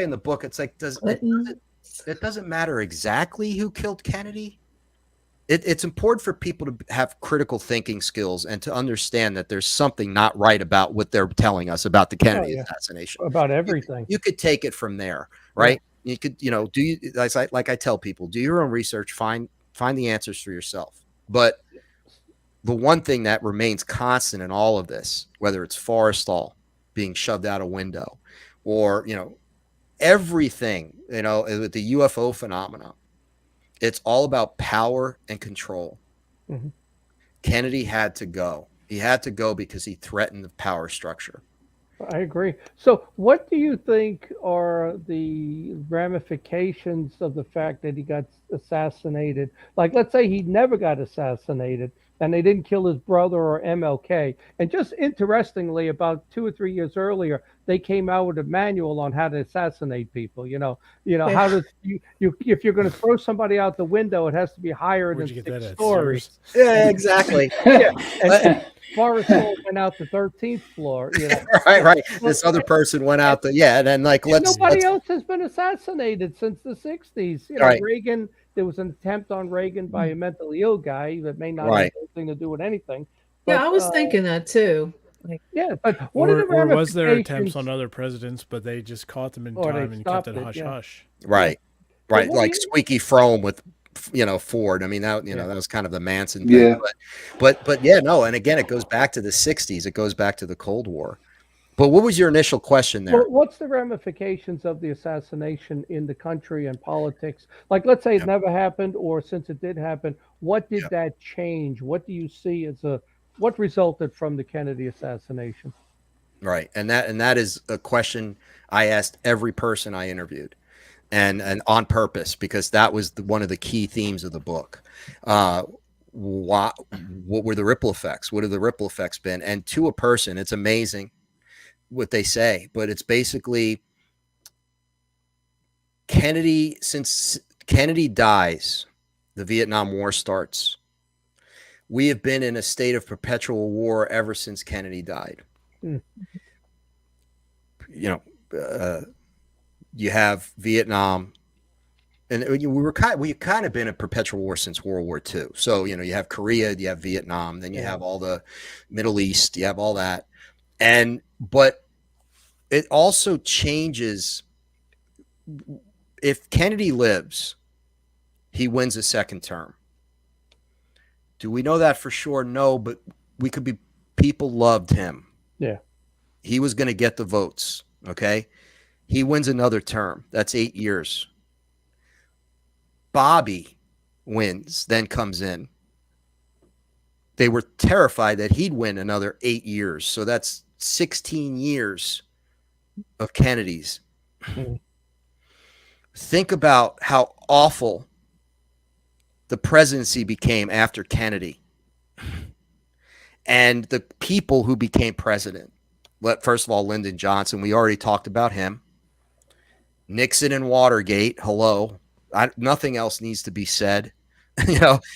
in the book it's like, it doesn't matter exactly who killed Kennedy. It's important for people to have critical thinking skills and to understand that there's something not right about what they're telling us about the Kennedy assassination. About everything. You could take it from there, right? Yeah. You could, like I tell people, do your own research, find the answers for yourself. But the one thing that remains constant in all of this, whether it's Forrestal being shoved out a window or, everything, with the UFO phenomena, it's all about power and control. Mm-hmm. Kennedy had to go. He had to go because he threatened the power structure. I agree. So what do you think are the ramifications of the fact that he got assassinated? Like, let's say he never got assassinated and they didn't kill his brother or MLK. And just interestingly, about 2 or 3 years earlier, they came out with a manual on how to assassinate people. How to if you're going to throw somebody out the window, it has to be higher than 6 stories. Yeah, exactly. And Forrest went out the 13th floor. Right. This other person went out and then nobody else has been assassinated since the 60s. Reagan. There was an attempt on Reagan by a mentally ill guy that may not have anything to do with anything. But, I was thinking that too. But what or was there attempts on other presidents, but they just caught them in time and kept it hush hush? Right. Like Squeaky Fromme with Ford. I mean, that was kind of the Manson thing. Yeah. But no. And again, it goes back to the 60s. It goes back to the Cold War. But what was your initial question there? Well, what's the ramifications of the assassination in the country and politics? Like, let's say it never happened, or since it did happen, what did that change? What do you see what resulted from the Kennedy assassination? Right. And that is a question I asked every person I interviewed, and on purpose, because that was one of the key themes of the book. What were the ripple effects? What have the ripple effects been? And to a person, it's amazing what they say, but it's basically since Kennedy dies, the Vietnam War starts. We have been in a state of perpetual war ever since Kennedy died. You have Vietnam, and we've kind of been in perpetual war since World War II. So, you have Korea, you have Vietnam, then you have all the Middle East, you have all that. But it also changes. If Kennedy lives, he wins a second term. Do we know that for sure? No, but people loved him. Yeah. He was going to get the votes. Okay. He wins another term. That's 8 years. Bobby wins, then comes in. They were terrified that he'd win another 8 years. So that's 16 years of Kennedy's. Think about how awful the presidency became after Kennedy and the people who became president. First of all, Lyndon Johnson, we already talked about him. Nixon and Watergate. Hello. Nothing else needs to be said.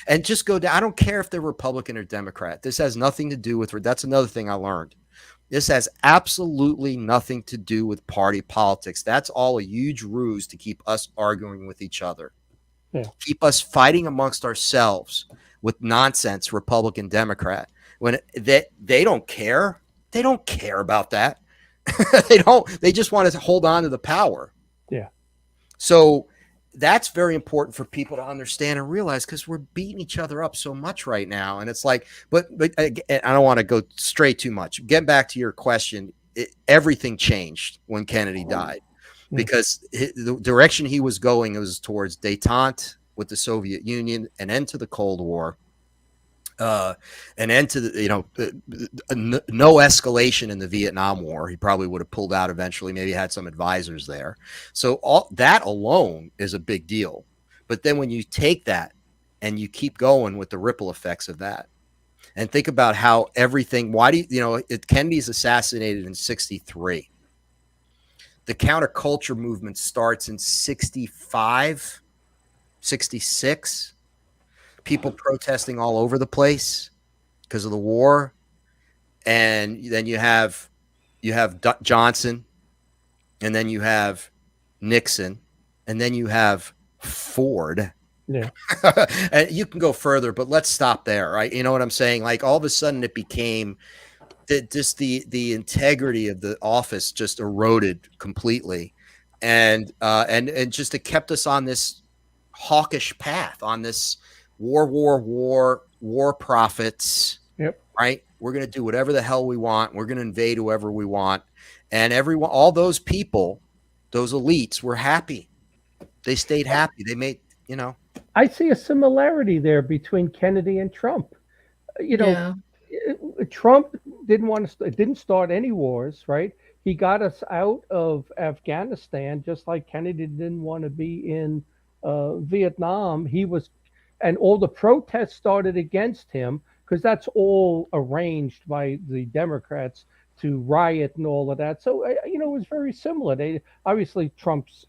And just go down. I don't care if they're Republican or Democrat. This has nothing to do with, that's another thing I learned. This has absolutely nothing to do with party politics. That's all a huge ruse to keep us arguing with each other. Yeah. Keep us fighting amongst ourselves with nonsense, Republican, Democrat. When they don't care. They don't care about that. They just want to hold on to the power. Yeah. So that's very important for people to understand and realize, because we're beating each other up so much right now. And it's like, but I don't want to go straight too much. Getting back to your question, everything changed when Kennedy died, because the direction he was going was towards détente with the Soviet Union, and end to the Cold War. an end to the, no escalation in the Vietnam War. He probably would have pulled out eventually, maybe had some advisors there. So all that alone is a big deal. But then when you take that and you keep going with the ripple effects of that, and think about how everything, why do Kennedy's assassinated in 1963. The counterculture movement starts in 1965, 1966. People protesting all over the place because of the war. And then you have Johnson, and then you have Nixon, and then you have Ford. Yeah. And you can go further, but let's stop there, right? You know what I'm saying? Like, all of a sudden it became just the integrity of the office just eroded completely. And just it kept us on this hawkish path, on this war profits. Yep. Right? We're going to do whatever the hell we want. We're going to invade whoever we want. And everyone, all those people, those elites were happy. They stayed happy. They made, I see a similarity there between Kennedy and Trump. Yeah. Trump didn't start any wars, right? He got us out of Afghanistan, just like Kennedy didn't want to be in Vietnam. And all the protests started against him because that's all arranged by the Democrats to riot and all of that. So it was very similar. They obviously Trump's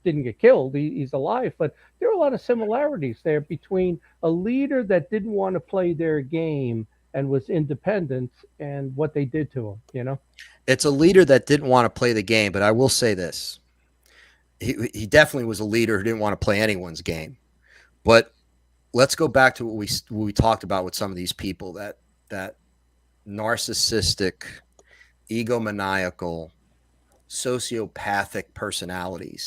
didn't get killed; he's alive, but there are a lot of similarities there between a leader that didn't want to play their game and was independent and what they did to him. It's a leader that didn't want to play the game, but I will say this. He definitely was a leader who didn't want to play anyone's game. But let's go back to what we talked about with some of these people, that narcissistic, egomaniacal, sociopathic personalities.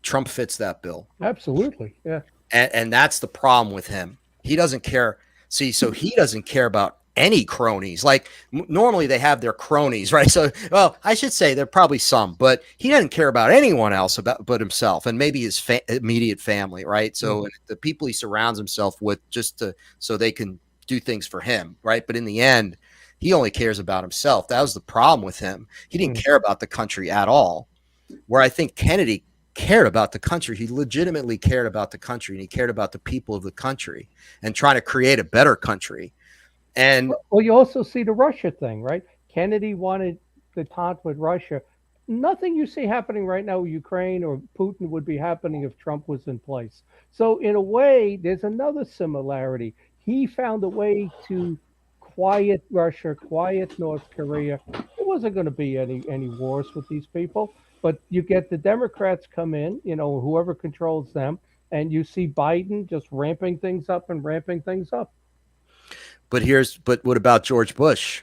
Trump fits that bill. Absolutely. Yeah. And that's the problem with him. He doesn't care. See, so he doesn't care about any cronies. Like, normally they have their cronies, right? So, well, I should say there are probably some, but he doesn't care about anyone else but himself and maybe his immediate family, right? So the people he surrounds himself with so they can do things for him, right? But in the end, he only cares about himself. That was the problem with him. He didn't care about the country at all. Where I think Kennedy cared about the country. He legitimately cared about the country, and he cared about the people of the country and trying to create a better country. And well, you also see the Russia thing, right? Kennedy wanted detente with Russia. Nothing you see happening right now with Ukraine or Putin would be happening if Trump was in place. So in a way, there's another similarity. He found a way to quiet Russia, quiet North Korea. There wasn't going to be any wars with these people. But you get the Democrats come in, whoever controls them, and you see Biden just ramping things up. But what about George Bush?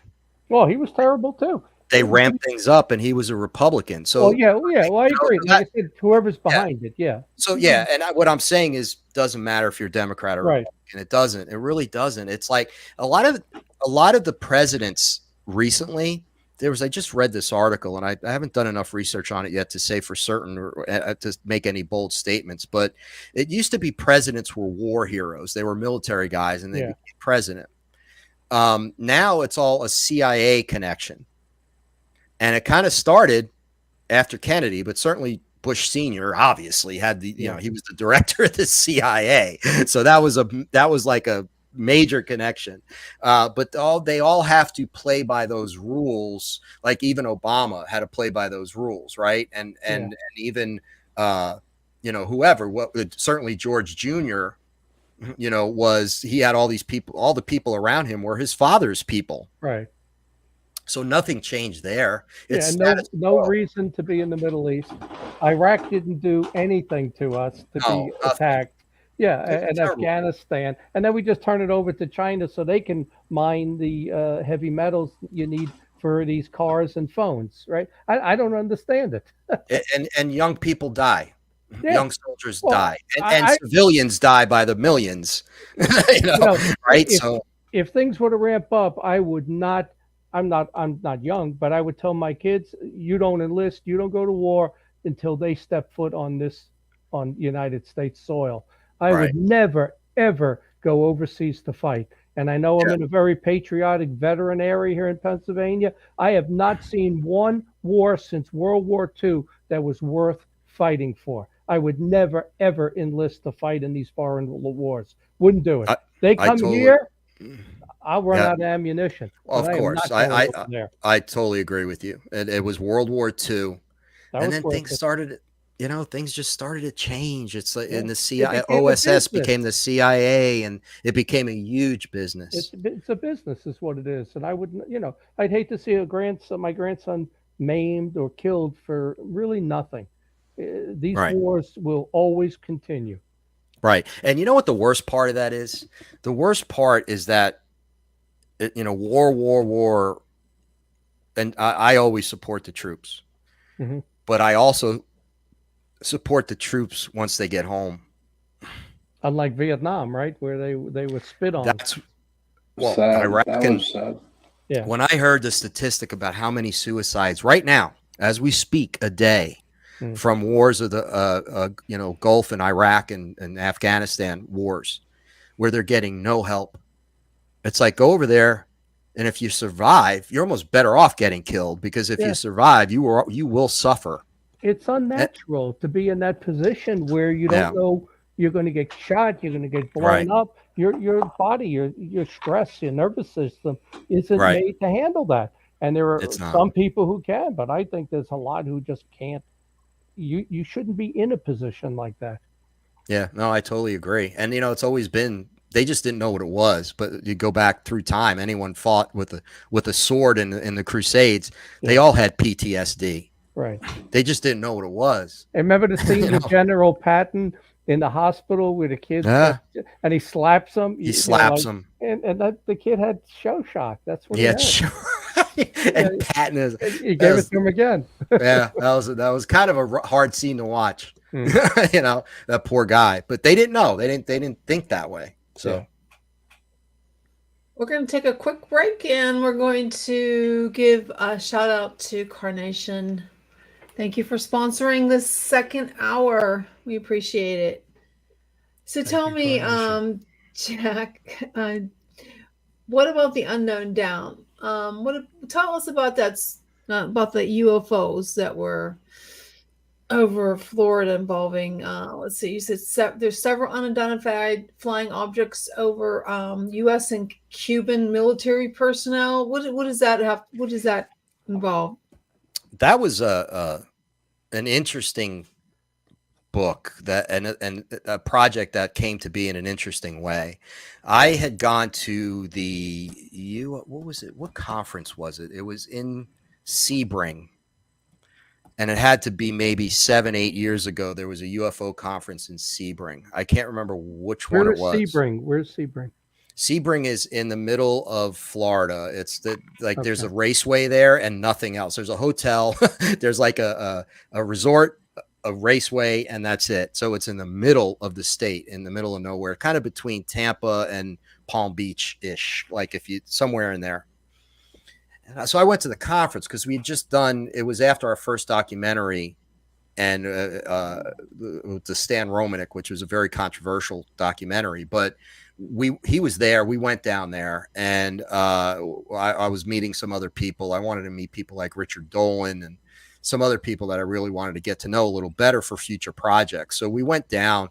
Well, he was terrible too. They ramped things up, and he was a Republican. So, yeah. Well, I agree. Like I said, whoever's behind it, yeah. So, yeah, and what I'm saying is, doesn't matter if you're Democrat or right. Republican. It doesn't. It really doesn't. It's like a lot of the presidents recently. I just read this article, and I haven't done enough research on it yet to say for certain or to make any bold statements. But it used to be presidents were war heroes; they were military guys, and they became president. Now it's all a CIA connection, and it kind of started after Kennedy, but certainly Bush Sr. obviously had he was the director of the CIA, so that was like a major connection. But they all have to play by those rules. Like even Obama had to play by those rules, right? And even whoever, certainly George Jr. He had all these people, all the people around him were his father's people, right? So nothing changed there. It's no reason to be in the Middle East. Iraq didn't do anything to us to be attacked. Yeah, and Afghanistan. And then we just turn it over to China so they can mine the heavy metals you need for these cars and phones, right? I don't understand it. and young people die. Yeah. Young soldiers die. And civilians die by the millions. Right? If things were to ramp up, I would not, I'm not young, but I would tell my kids, you don't enlist, you don't go to war until they step foot on United States soil. I would never, ever go overseas to fight. And I know I'm Yeah. in a very patriotic veteran area here in Pennsylvania. I have not seen one war since World War II that was worth fighting for. I would never, ever enlist to fight in these foreign wars. Wouldn't do it. I, They I come totally, here, I'll run yeah, out of ammunition, but of I am course. not going over there. I totally agree with you. It was World War II. That And was then worth things it. started, things just started to change. It's like Yeah. in the It CIA, became a OSS business. became the CIA, and it became a huge business. It's a business, is what it is. And I wouldn't, I'd hate to see my grandson maimed or killed for really nothing. These Right. wars will always continue. Right. And you know what the worst part of that is? The worst part is that, war. And I always support the troops, Hmm. but I also support the troops once they get home. Unlike Vietnam, right, where they were spit on. That's, well, Sad. Iraq That and was sad. Yeah. when I heard the statistic about how many suicides right now, as we speak, a day Mm. from wars of the Gulf and Iraq and Afghanistan wars, where they're getting no help, it's like go over there, and if you survive, you're almost better off getting killed, because if you Yeah. survive, you will suffer. It's unnatural to be in that position where you don't Yeah. know you're going to get shot, you're going to get blown Right. up. Your body, your stress, your nervous system isn't Right. made to handle that. And there are It's not. some people who can, but I think there's a lot who just can't. You shouldn't be in a position like that. Yeah, no, I totally agree. And it's always been, they just didn't know what it was. But you go back through time, anyone fought with a sword in the Crusades, they Yeah. all had PTSD. Right. They just didn't know what it was. And remember the scene You with know? General Patton in the hospital where the kid Yeah. and he slaps him. He slaps him. And the kid had show shock. That's what Yeah, he had. sure. And Patton is. And he gave it to him again. Yeah, that was kind of a hard scene to watch. Mm. That poor guy. But they didn't know. They didn't think that way. So. Yeah. We're going to take a quick break, and we're going to give a shout out to Carnation. Thank you for sponsoring this second hour. We appreciate it. So tell me, Jack, what about the Unknown Down? Tell us about about the UFOs that were over Florida involving, let's see, you said there's several unidentified flying objects over U.S. and Cuban military personnel. What does that have? What does that involve? That was an interesting book and a project that came to be in an interesting way. I had gone to what was it? What conference was it? It was in Sebring. And it had to be maybe 7-8 years ago. There was a UFO conference in Sebring. I can't remember which one it was. Sebring? Where's Sebring? Sebring is in the middle of Florida. It's there's Okay. a raceway there and nothing else. There's a hotel. There's like a resort, a raceway, and that's it. So it's in the middle of the state, in the middle of nowhere, kind of between Tampa and Palm Beach-ish, like if you somewhere in there. So I went to the conference because we had just done, it was after our first documentary and the Stan Romanek, which was a very controversial documentary, but he was there. We went down there and I was meeting some other people. I wanted to meet people like Richard Dolan and some other people that I really wanted to get to know a little better for future projects. So we went down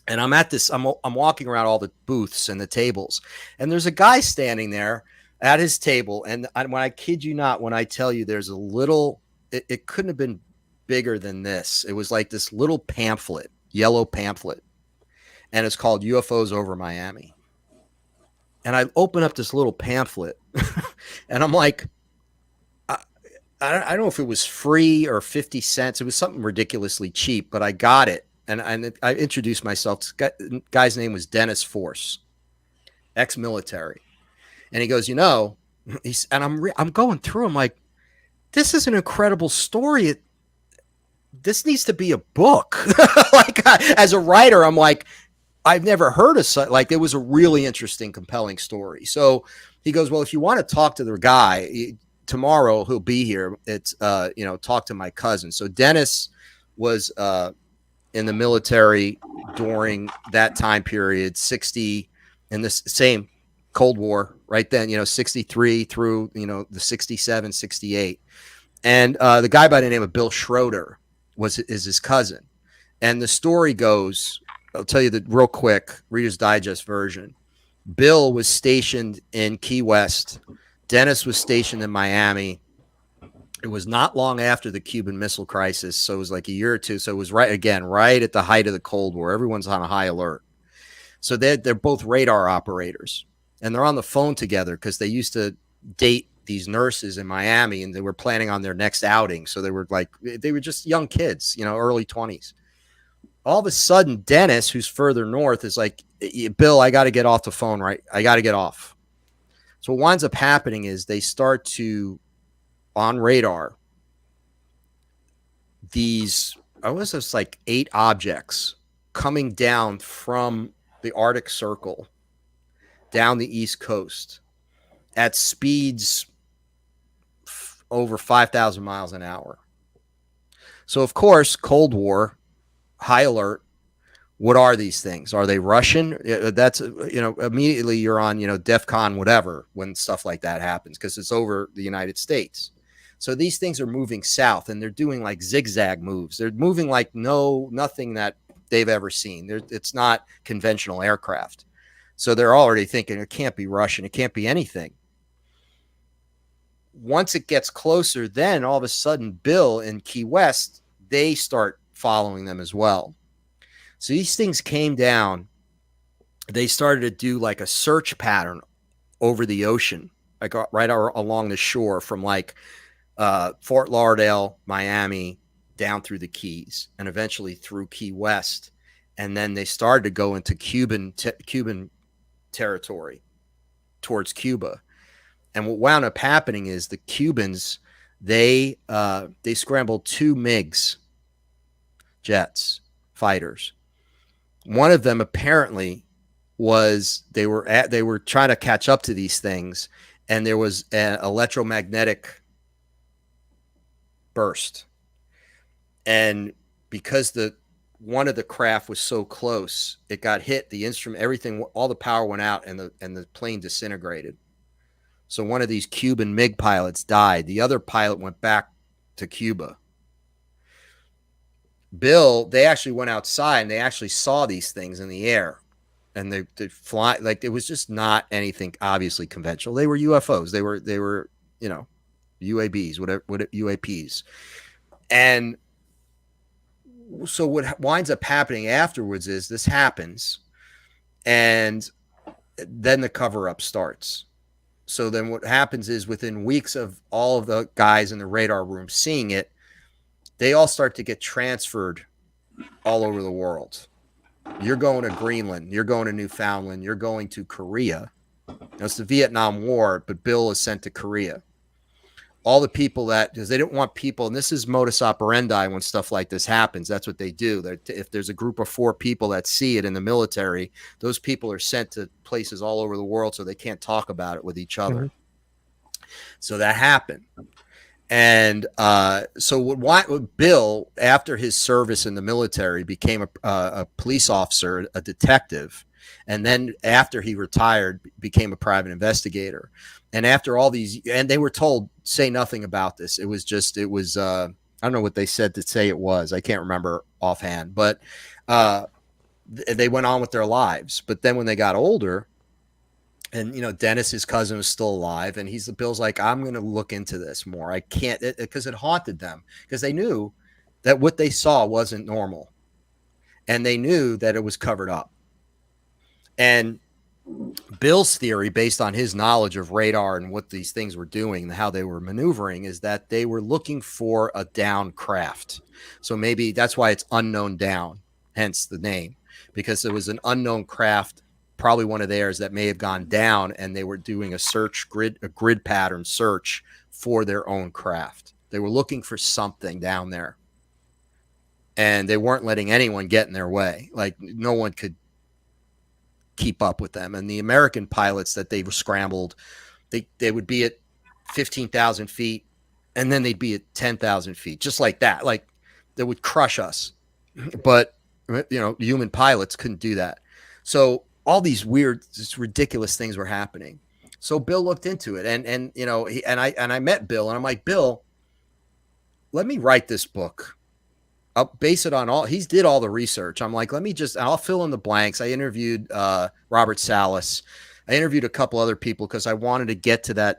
and I'm walking around all the booths and the tables, and there's a guy standing there at his table. And when I kid you not, when I tell you there's a little, it couldn't have been bigger than this. It was like this little pamphlet, yellow pamphlet, and it's called UFOs Over Miami. And I open up this little pamphlet and I'm like, I don't know if it was free or 50 cents. It was something ridiculously cheap, but I got it. And I introduced myself. The guy's name was Dennis Force, ex-military. And he goes, and I'm going through. I'm like, this is an incredible story. This needs to be a book. As a writer, I'm like, I've never heard of such. Like, it was a really interesting, compelling story. So he goes, well, if you want to talk to the guy tomorrow, he'll be here. It's talk to my cousin. So Dennis was in the military during that time period, 60, in this same Cold War right then, 63 through, the 67, 68. And the guy by the name of Bill Schroeder is his cousin. And the story goes, I'll tell you the real quick Reader's Digest version. Bill was stationed in Key West. Dennis was stationed in Miami. It was not long after the Cuban Missile Crisis, so it was like a year or two. So it was right at the height of the Cold War. Everyone's on a high alert. So they're both radar operators, and they're on the phone together because they used to date these nurses in Miami, and they were planning on their next outing. So they were just young kids, early 20s. All of a sudden, Dennis, who's further north, is like, Bill, I got to get off the phone, right? I got to get off. So what winds up happening is they start to, on radar, these, I was just like 8 objects coming down from the Arctic Circle down the East Coast at speeds over 5,000 miles an hour. So, of course, Cold War, high alert. What are these things? Are they Russian? That's, immediately you're on, DEFCON, whatever, when stuff like that happens, because it's over the United States. So these things are moving south, and they're doing like zigzag moves. They're moving like nothing that they've ever seen. It's not conventional aircraft. So they're already thinking it can't be Russian. It can't be anything. Once it gets closer, then all of a sudden, Bill in Key West, they start following them as well. So these things came down. They started to do like a search pattern over the ocean, like right along the shore from like Fort Lauderdale, Miami, down through the Keys, and eventually through Key West. And then they started to go into Cuban territory towards Cuba. And what wound up happening is the Cubans, they scrambled 2 MiGs jets, fighters. One of them apparently was they were trying to catch up to these things, and there was an electromagnetic burst. And because one of the craft was so close, it got hit, the instrument, everything, all the power went out, and the plane disintegrated. So one of these Cuban MiG pilots died. The other pilot went back to Cuba. Bill, they actually went outside and they actually saw these things in the air, and they fly, like it was just not anything obviously conventional. They were UFOs. They were UABs, whatever UAPs. And so what winds up happening afterwards is this happens, and then the cover-up starts. So then what happens is within weeks of all of the guys in the radar room seeing it, they all start to get transferred all over the world. You're going to Greenland. You're going to Newfoundland. You're going to Korea. Now, it's the Vietnam War, but Bill is sent to Korea. All the people because they didn't want people, and this is modus operandi when stuff like this happens. That's what they do. If there's a group of 4 people that see it in the military, those people are sent to places all over the world so they can't talk about it with each other. Mm-hmm. So that happened. And so what Bill, after his service in the military, became a police officer, a detective. And then after he retired, became a private investigator. And after all these, and they were told, say nothing about this. It was I don't know what they said to say it was. I can't remember offhand, but they went on with their lives. But then when they got older, and, Dennis, his cousin, was still alive, and Bill's like, I'm going to look into this more. I can't, because it haunted them, because they knew that what they saw wasn't normal, and they knew that it was covered up. And Bill's theory, based on his knowledge of radar and what these things were doing and how they were maneuvering, is that they were looking for a down craft. So maybe that's why it's unknown down, hence the name, because it was an unknown craft, probably one of theirs, that may have gone down, and they were doing a grid pattern search for their own craft. They were looking for something down there, and they weren't letting anyone get in their way. Like no one could keep up with them. And the American pilots that they were scrambled, they would be at 15,000 feet, and then they'd be at 10,000 feet, just like that. Like they would crush us. But human pilots couldn't do that. So all these weird, just ridiculous things were happening. So Bill looked into it, and you know, I met Bill, and I'm like, Bill, let me write this book. I'll base it on he did all the research. I'm like, I'll fill in the blanks. I interviewed Robert Salas. I interviewed a couple other people because I wanted to get to the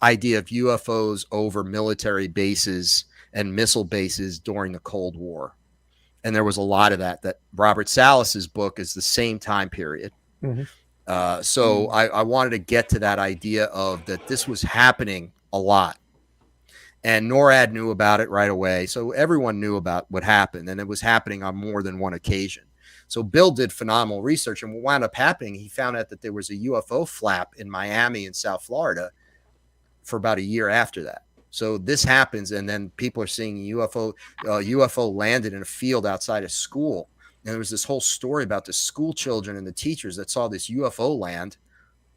idea of UFOs over military bases and missile bases during the Cold War. And there was a lot of that Robert Salas's book is the same time period. Mm-hmm. So I wanted to get to that idea of that this was happening a lot. And NORAD knew about it right away. So everyone knew about what happened, and it was happening on more than one occasion. So Bill did phenomenal research, and what wound up happening, he found out that there was a UFO flap in Miami and South Florida for about a year after that. So this happens, and then people are seeing UFO landed in a field outside a school. And there was this whole story about the school children and the teachers that saw this UFO land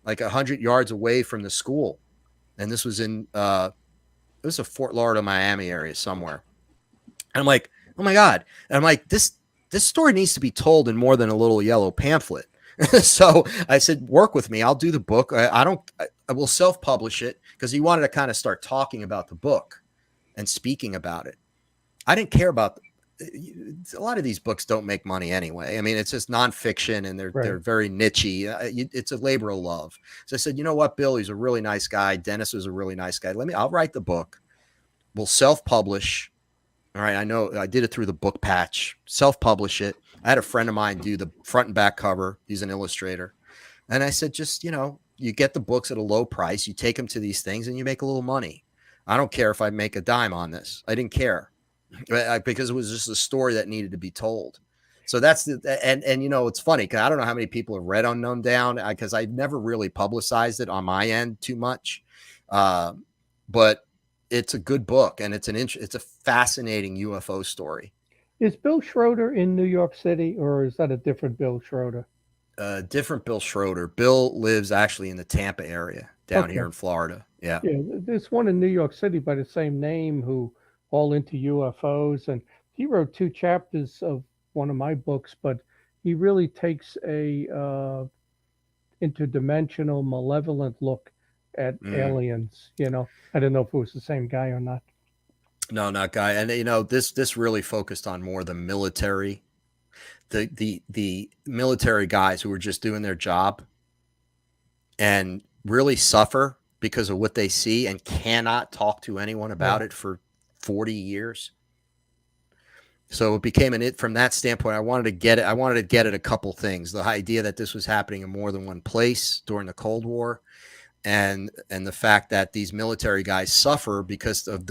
like 100 yards away from the school. And this was in it was a Fort Lauderdale, Miami area somewhere. And I'm like, oh my God. And I'm like, this story needs to be told in more than a little yellow pamphlet. So I said, work with me. I'll do the book. I will self-publish it, because he wanted to kind of start talking about the book and speaking about it. I didn't care about a lot of these books don't make money anyway. I mean, it's just nonfiction, and they're very niche-y. It's a labor of love. So I said, you know what, Bill, he's a really nice guy. Dennis was a really nice guy. I'll write the book. We'll self-publish. All right. I know I did it through the book patch, self-publish it. I had a friend of mine do the front and back cover. He's an illustrator. And I said, just, you get the books at a low price. You take them to these things and you make a little money. I don't care if I make a dime on this. I didn't care because it was just a story that needed to be told. So that's and it's funny because I don't know how many people have read Unknown Down, because I've never really publicized it on my end too much. But it's a good book, and it's a fascinating UFO story. Is Bill Schroeder in New York City, or is that a different Bill Schroeder? Different Bill Schroeder. Bill lives actually in the Tampa area down here in Florida. Yeah. There's one in New York City by the same name who all into UFOs, and he wrote 2 chapters of one of my books, but he really takes a interdimensional, malevolent look at aliens. I don't know if it was the same guy or not. No, not guy. And this really focused on more the military, the military guys who were just doing their job and really suffer because of what they see and cannot talk to anyone about it for 40 years. So it became from that standpoint, I wanted to get at a couple things. The idea that this was happening in more than one place during the Cold War, and the fact that these military guys suffer because of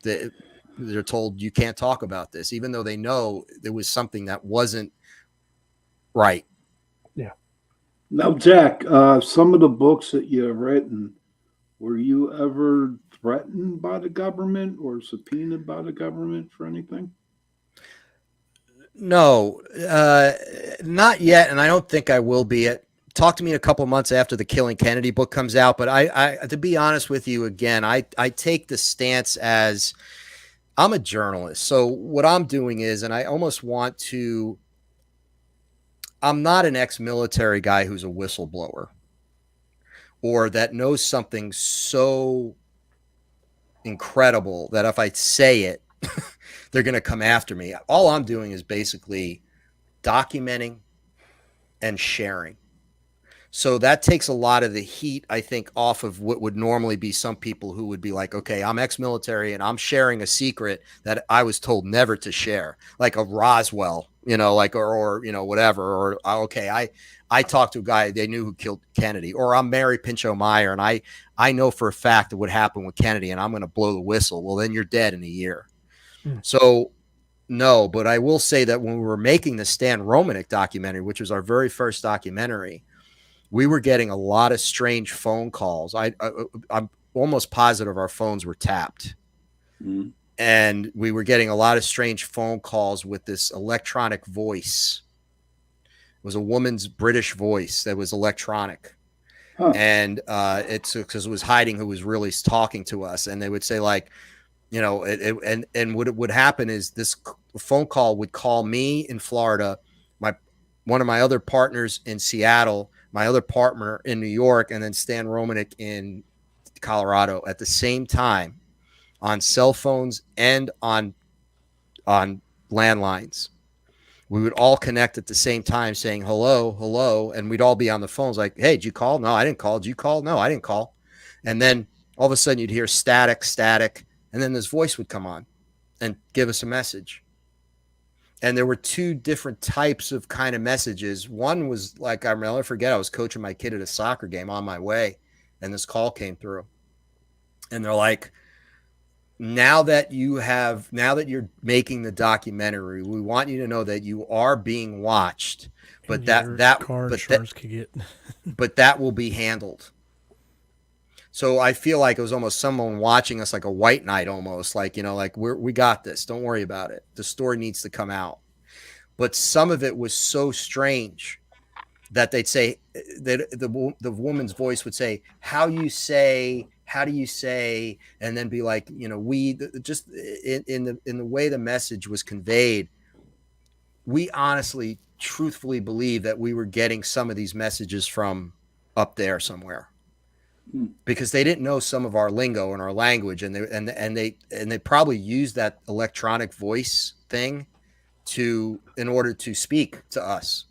they're told you can't talk about this, even though they know there was something that wasn't right. Yeah. Now, Jack, some of the books that you have written, were you ever threatened by the government or subpoenaed by the government for anything? No, not yet, and I don't think I will be. Talk to me in a couple of months after the Killing Kennedy book comes out. But I to be honest with you, again, I take the stance as I'm a journalist. So what I'm doing is, and I almost want to, I'm not an ex-military guy who's a whistleblower or that knows something so incredible that if I say it, they're going to come after me. All I'm doing is basically documenting and sharing. So that takes a lot of the heat, I think, off of what would normally be some people who would be like, okay, I'm ex-military and I'm sharing a secret that I was told never to share, like a Roswell, or whatever. Or, okay, I talked to a guy, they knew who killed Kennedy, or I'm Mary Pinchot Meyer and I know for a fact that what happened with Kennedy and I'm going to blow the whistle. Well, then you're dead in a year. So no, but I will say that when we were making the Stan Romanek documentary, which was our very first documentary, we were getting a lot of strange phone calls. I'm almost positive our phones were tapped. And we were getting a lot of strange phone calls with this electronic voice. It was a woman's British voice that was electronic. And it's because it was hiding who was really talking to us. And they would say like, and what would happen is this phone call would call me in Florida, one of my other partners in Seattle, my other partner in New York, and then Stan Romanek in Colorado at the same time on cell phones and on landlines. We would all connect at the same time saying hello, hello, and we'd all be on the phones like, hey, did you call? No, I didn't call. Did you call? No, I didn't call. And then all of a sudden you'd hear static, and then this voice would come on and give us a message. And there were two different types of kind of messages. One was like, I'll never forget, I was coaching my kid at a soccer game on my way, and this call came through. And they're like, now that you're making the documentary, we want you to know that you are being watched, but that will be handled. So I feel like it was almost someone watching us like a white knight, almost like, like we got this. Don't worry about it. The story needs to come out. But some of it was so strange that they'd say that the woman's voice would say, how do you say, and then be like, we just in the way the message was conveyed, we honestly, truthfully believe that we were getting some of these messages from up there somewhere. Because they didn't know some of our lingo and our language, and they probably used that electronic voice thing in order to speak to us.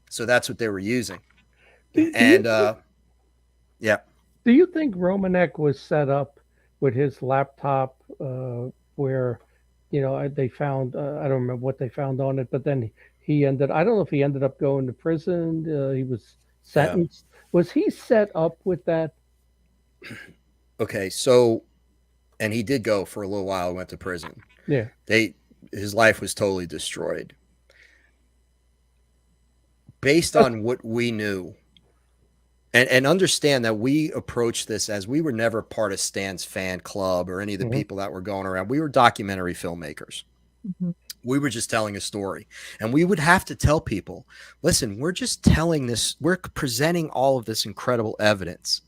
So that's what they were using. Yeah. Do you think Romanek was set up with his laptop where, they found, I don't remember what they found on it, but then I don't know if he ended up going to prison. He was sentenced. Yeah. Was he set up with that? Okay, so, and he did go for a little while, went to prison. Yeah. His life was totally destroyed. Based on what we knew, and understand that we approached this as we were never part of Stan's fan club or any of the people that were going around. We were documentary filmmakers. Mm-hmm. We were just telling a story, and we would have to tell people, listen, we're just telling this, we're presenting all of this incredible evidence,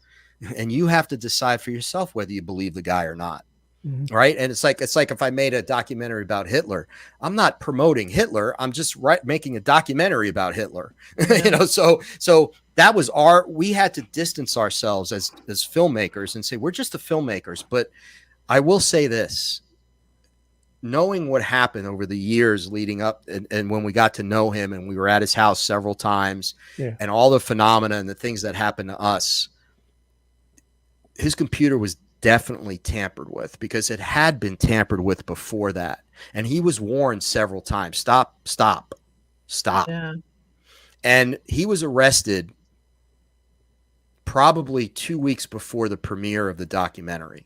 and you have to decide for yourself whether you believe the guy or not. Mm-hmm. Right. And it's like if I made a documentary about Hitler, I'm not promoting Hitler. I'm just making a documentary about Hitler, yeah. So that was we had to distance ourselves as filmmakers and say, we're just the filmmakers. But I will say this, knowing what happened over the years leading up and when we got to know him and we were at his house several times, yeah. And all the phenomena and the things that happened to us, his computer was definitely tampered with, because it had been tampered with before that. And he was warned several times, stop. Yeah. And he was arrested probably 2 weeks before the premiere of the documentary.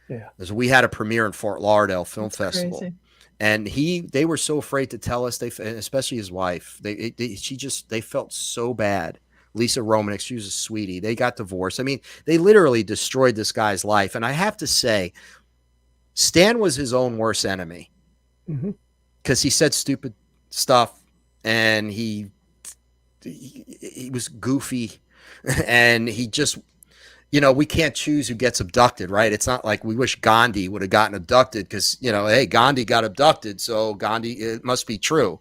Yeah. So we had a premiere in Fort Lauderdale Film That's Festival. Crazy. And they were so afraid to tell us, especially his wife, they felt so bad. Lisa Romanek, she was a sweetie. They got divorced. I mean, they literally destroyed this guy's life. And I have to say, Stan was his own worst enemy, because he said stupid stuff, and he was goofy, and he just, we can't choose who gets abducted, right? It's not like we wish Gandhi would have gotten abducted because, hey, Gandhi got abducted, so Gandhi, it must be true.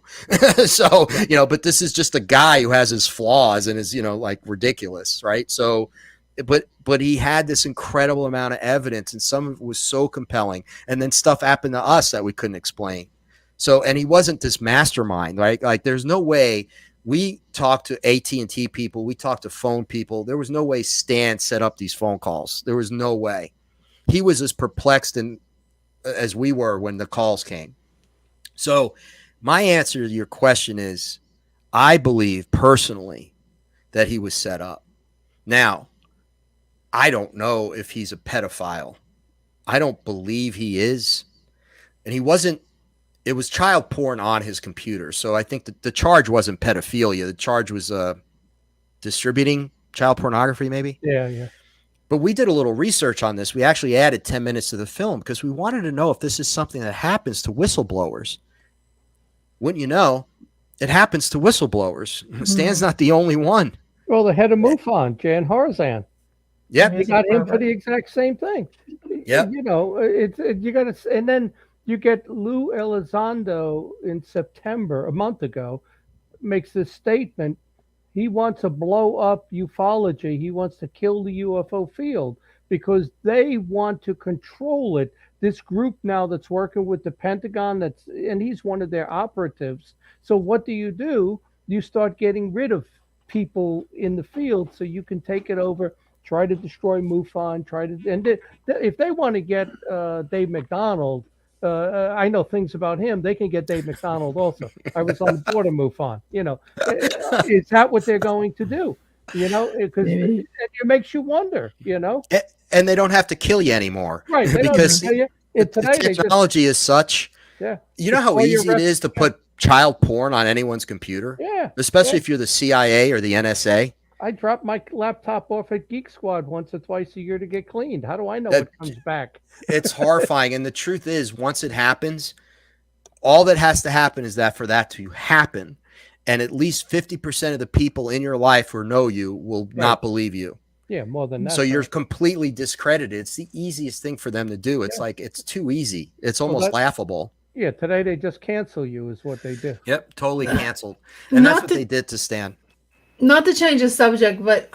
So, but this is just a guy who has his flaws and is, like ridiculous, right? So, but he had this incredible amount of evidence, and some of it was so compelling. And then stuff happened to us that we couldn't explain. So, and he wasn't this mastermind, right? Like, there's no way. We talked to AT&T people. We talked to phone people. There was no way Stan set up these phone calls. There was no way. He was as perplexed as we were when the calls came. So my answer to your question is, I believe personally that he was set up. Now, I don't know if he's a pedophile. I don't believe he is. And he wasn't. It was child porn on his computer. So I think that the charge wasn't pedophilia. The charge was distributing child pornography, maybe. Yeah. But we did a little research on this. We actually added 10 minutes to the film because we wanted to know if this is something that happens to whistleblowers. Wouldn't you know, it happens to whistleblowers. Mm-hmm. Stan's not the only one. Well, the head of MUFON, Jan Harzan. Yeah. You got him for the exact same thing. Yeah. You got to, and then You get Lou Elizondo in September, a month ago, makes this statement. He wants to blow up ufology. He wants to kill the UFO field because they want to control it. This group now that's working with the Pentagon, and he's one of their operatives. So what do? You start getting rid of people in the field so you can take it over, try to destroy MUFON, if they want to get Dave McDonald, I know things about him. They can get Dave McDonald also. I was on the board of MUFON. Is that what they're going to do? Because it makes you wonder. And they don't have to kill you anymore, Right? They don't because tell you. the Today they just technology is such. yeah. You know how Destroy your easy it is to put child porn on anyone's computer, Yeah. especially Yeah. if you're the CIA or the NSA. I drop my laptop off at Geek Squad once or twice a year to get cleaned. How do I know That- what comes back? It's horrifying. And the truth is, once it happens, all that has to happen is that for that to happen, and at least 50% of the people in your life who know you will not believe you. Yeah, more than that. So you're completely discredited. It's the easiest thing for them to do. It's like, it's too easy. It's almost laughable. Yeah, today they just cancel you is what they do. Yep, totally canceled. And that's Not what to- they did to Stan. Not to change the subject, but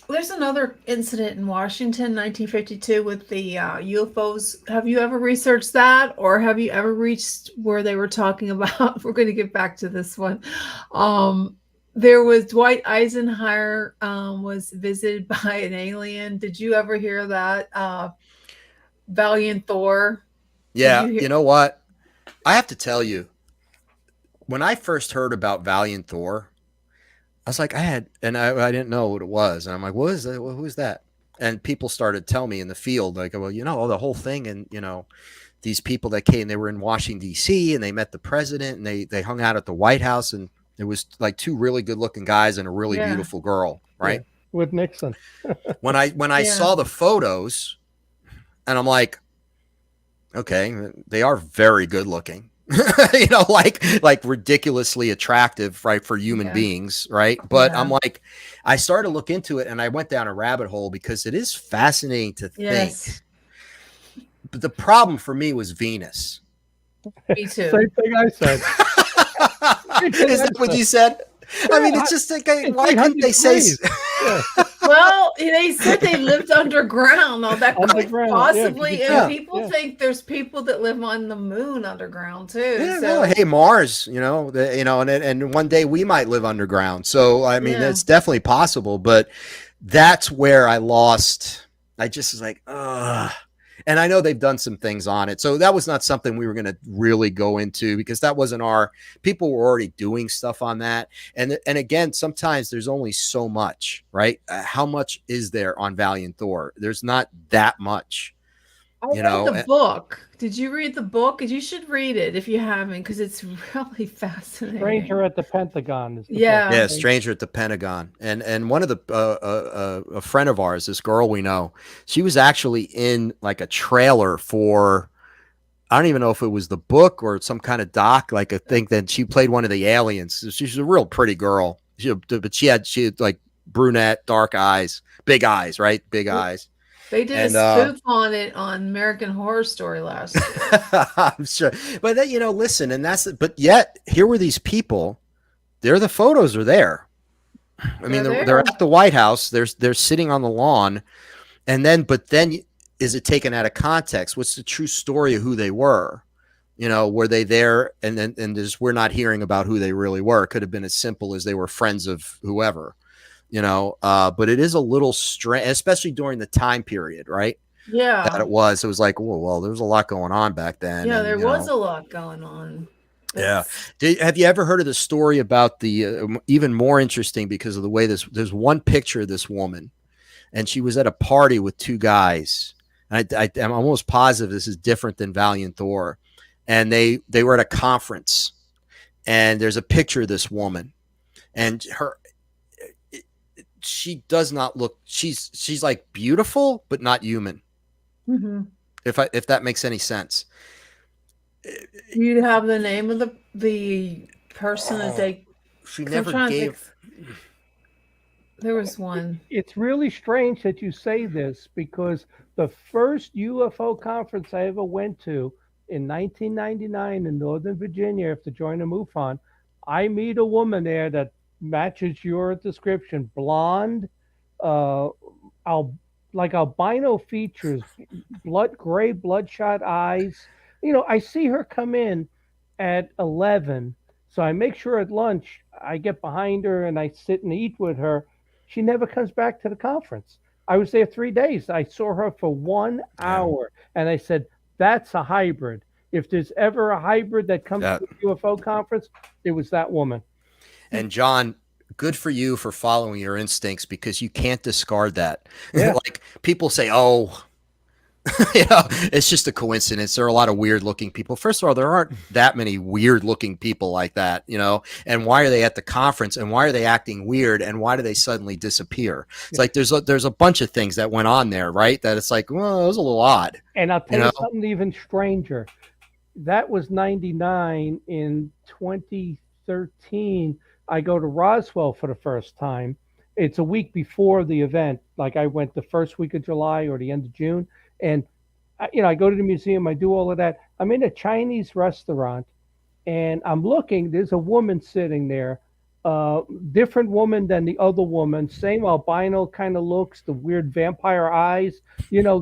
there's another incident in Washington, 1952, with the UFOs. Have you ever researched that, or have you ever reached where they were talking about? We're going to get back to this one. There was Dwight Eisenhower was visited by an alien. Did you ever hear that? Valiant Thor. Yeah, you know what? I have to tell you, when I first heard about Valiant Thor, I was like, I didn't know what it was. And I'm like, what is that? Who's that? And people started telling me in the field, like, well, the whole thing. And, these people that came, they were in Washington, D.C., and they met the president, and they hung out at the White House. And it was like two really good looking guys and a really beautiful girl. Right. Yeah, with Nixon. When I saw the photos, and I'm like, okay, they are very good looking. like ridiculously attractive, right, for human beings, right? But I'm like, I started to look into it, and I went down a rabbit hole because it is fascinating to think. But the problem for me was Venus. Me too. Same thing I said. Is that what you said? I mean, it's just like, why couldn't they say? Well, they said they lived underground. Oh, that could possibly. And people think there's people that live on the moon underground too. Yeah, so. Well, hey, Mars, and one day we might live underground. So I mean, it's definitely possible. But that's where I lost. I just was like, ugh. And I know they've done some things on it. So that was not something we were going to really go into, because that wasn't people were already doing stuff on that. And again, sometimes there's only so much, right? How much is there on Valiant Thor? There's not that much. I read the book. Did you read the book? You should read it if you haven't, because it's really fascinating. Stranger at the Pentagon is the book. Yeah, Stranger at the Pentagon. And one of the a friend of ours, this girl we know, she was actually in like a trailer for, I don't even know if it was the book or some kind of doc, like I think that she played one of the aliens. She's a real pretty girl. But she had like brunette, dark eyes, big eyes, right? Big eyes. They did a spoof on it on American Horror Story last year. I'm sure. But then, listen, but yet here were these people. The photos are there. I mean, they're at the White House. They're sitting on the lawn. But then is it taken out of context? What's the true story of who they were? Were they there? And we're not hearing about who they really were. It could have been as simple as they were friends of whoever. But it is a little strange, especially during the time period, right? Yeah. That it was like, well, there was a lot going on back then. Yeah, there was a lot going on. Yeah. Have you ever heard of the story about the even more interesting, because of the way there's one picture of this woman, and she was at a party with two guys. And I'm almost positive this is different than Valiant Thor. And they were at a conference, and there's a picture of this woman, and she does not look, she's like beautiful, but not human. Mm-hmm. If that makes any sense. You have the name of the person that they. She never gave. There was one. It's really strange that you say this, because the first UFO conference I ever went to in 1999 in Northern Virginia after joining MUFON. I meet a woman there that matches your description, blonde, uh, al- like albino features, gray bloodshot eyes. I see her come in at 11, so I make sure at lunch I get behind her and I sit and eat with her. She never comes back to the conference. I was there 3 days. I saw her for 1 hour, and I said, "That's a hybrid. If there's ever a hybrid that comes Yeah. to a UFO conference, it was that woman." And John, good for you for following your instincts because you can't discard that. Yeah. Like people say, oh, it's just a coincidence. There are a lot of weird looking people. First of all, there aren't that many weird looking people like that, and why are they at the conference and why are they acting weird and why do they suddenly disappear? It's like there's a bunch of things that went on there, right? That it's like, well, it was a little odd. And I'll tell you something even stranger. That was 99. In 2013, I go to Roswell for the first time. It's a week before the event. Like I went the first week of July or the end of June. And, I go to the museum, I do all of that. I'm in a Chinese restaurant and I'm looking, there's a woman sitting there, different woman than the other woman, same albino kind of looks, the weird vampire eyes,